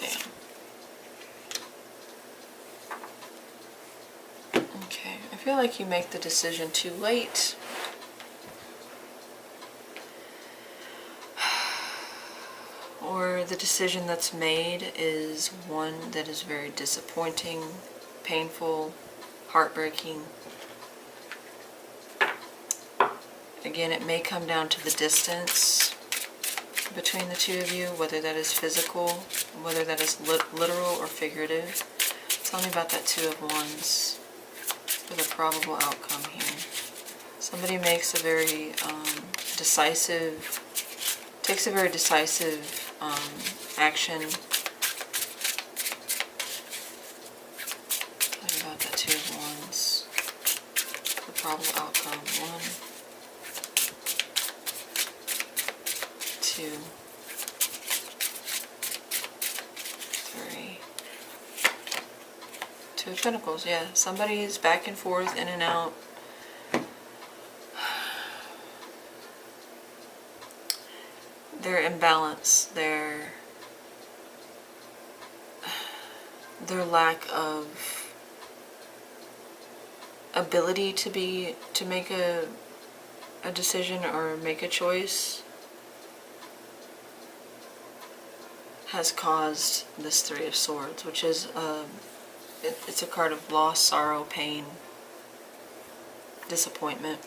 Damn. Okay, I feel like you make the decision too late. Or the decision that's made is one that is very disappointing, painful, heartbreaking. Again, it may come down to the distance between the two of you, whether that is physical, whether that is literal or figurative. Tell me about that Two of Wands for the probable outcome here. Somebody makes a very decisive, takes a very decisive action. Tell me about that Two of Wands. The probable outcome. 1, 2, 3. Two of Pentacles, yeah. Somebody is back and forth, in and out. Their imbalance, their lack of ability to make a decision or make a choice has caused this Three of Swords, which is it's a card of loss, sorrow, pain, disappointment.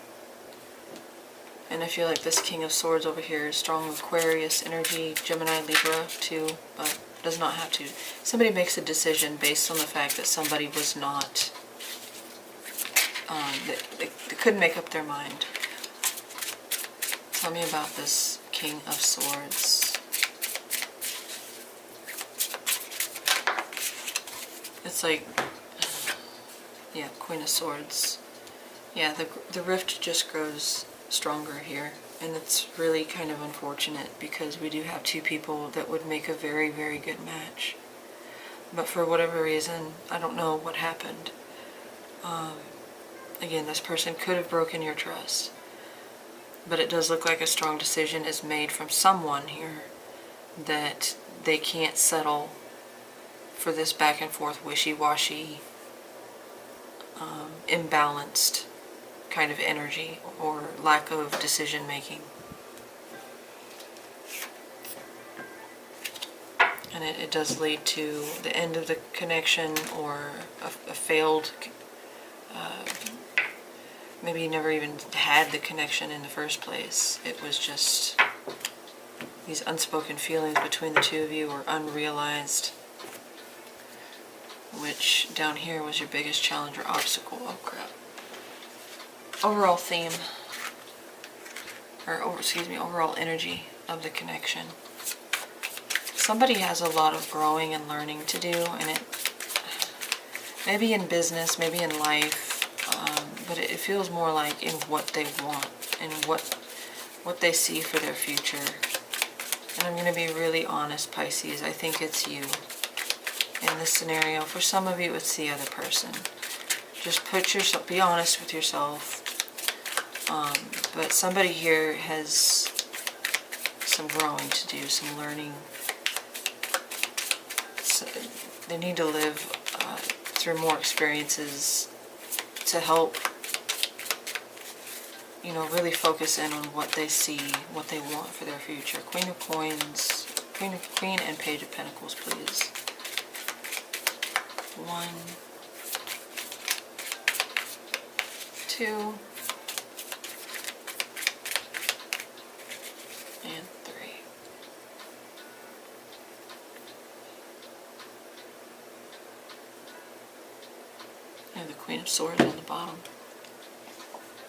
And I feel like this King of Swords over here is strong Aquarius energy, Gemini, Libra too, but does not have to. Somebody makes a decision based on the fact that somebody was not, they couldn't make up their mind. Tell me about this King of Swords. It's like, yeah, Queen of Swords. Yeah, the rift just grows stronger here, and it's really kind of unfortunate because we do have two people that would make a very, very good match. But for whatever reason, I don't know what happened. Again, this person could have broken your trust, but it does look like a strong decision is made from someone here that they can't settle for this back and forth, wishy-washy, imbalanced kind of energy or lack of decision making. And it does lead to the end of the connection or a failed, maybe you never even had the connection in the first place. It was just these unspoken feelings between the two of you or unrealized, which down here was your biggest challenge or obstacle. Oh crap. Overall theme. excuse me, overall energy of the connection. Somebody has a lot of growing and learning to do, and it maybe in business, maybe in life, but it feels more like in what they want and what they see for their future. And I'm going to be really honest, Pisces. I think it's you in this scenario. For some of you, it's the other person. Just be honest with yourself. But somebody here has some growing to do, some learning. So they need to live through more experiences to help, you know, really focus in on what they see, what they want for their future. Queen of Coins, Queen and Page of Pentacles, please. 1, 2, and 3. And the Queen of Swords on the bottom.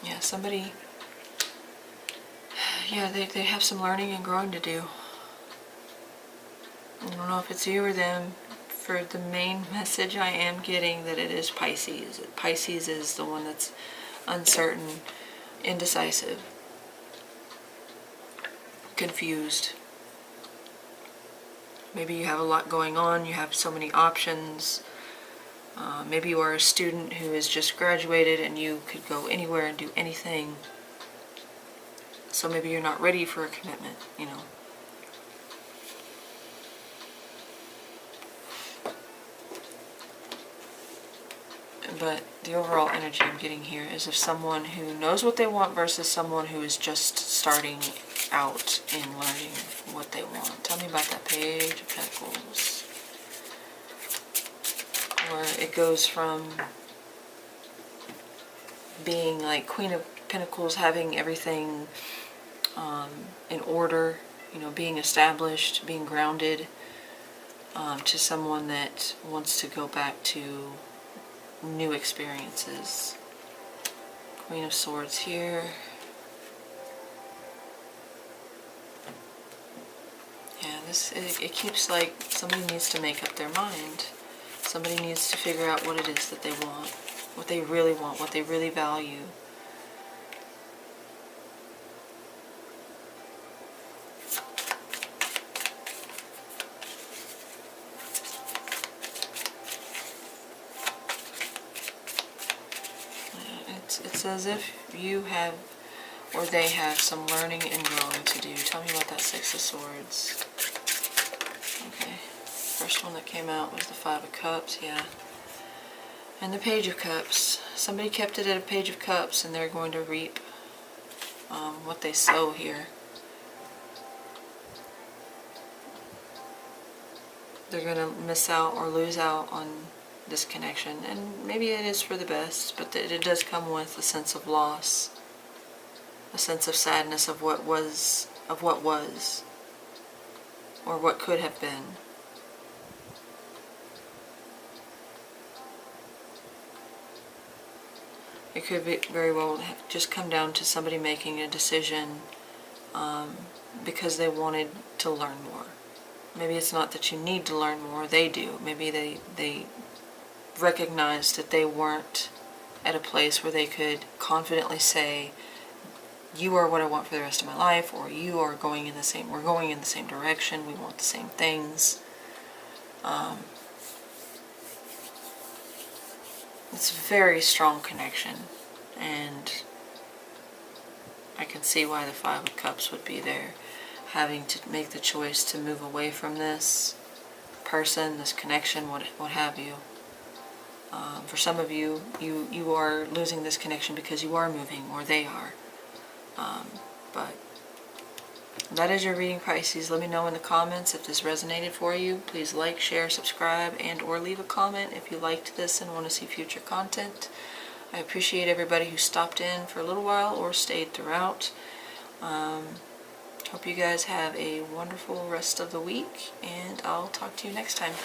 Yeah, somebody, yeah, they have some learning and growing to do. I don't know if it's you or them. For the main message I am getting that it is Pisces. Pisces is the one that's uncertain, indecisive, confused. Maybe you have a lot going on, you have so many options. Maybe you are a student who has just graduated and you could go anywhere and do anything. So maybe you're not ready for a commitment, you know. But the overall energy I'm getting here is of someone who knows what they want versus someone who is just starting out in learning what they want. Tell me about that Page of Pentacles. Where it goes from being like Queen of Pentacles, having everything in order, you know, being established, being grounded, to someone that wants to go back to new experiences. Queen of Swords here. Yeah, it keeps like somebody needs to make up their mind. Somebody needs to figure out what it is that they want, what they really want, what they really value. It's as if you have, or they have, some learning and growing to do. Tell me about that Six of Swords. Okay, first one that came out was the Five of Cups, yeah. And the Page of Cups. Somebody kept it at a Page of Cups and they're going to reap what they sow here. They're going to miss out or lose out on this connection, and maybe it is for the best, but it does come with a sense of loss, a sense of sadness of what was, or what could have been. It could be very well have just come down to somebody making a decision because they wanted to learn more. Maybe it's not that you need to learn more, they do. Maybe they recognized that they weren't at a place where they could confidently say, you are what I want for the rest of my life, or you are going in the same, we're going in the same direction, we want the same things. It's a very strong connection, and I can see why the Five of Cups would be there, having to make the choice to move away from this person, this connection, what have you. For some of you, you are losing this connection because you are moving, or they are. But that is your reading, Pisces. Let me know in the comments if this resonated for you. Please like, share, subscribe, and or leave a comment if you liked this and want to see future content. I appreciate everybody who stopped in for a little while or stayed throughout. Hope you guys have a wonderful rest of the week, and I'll talk to you next time.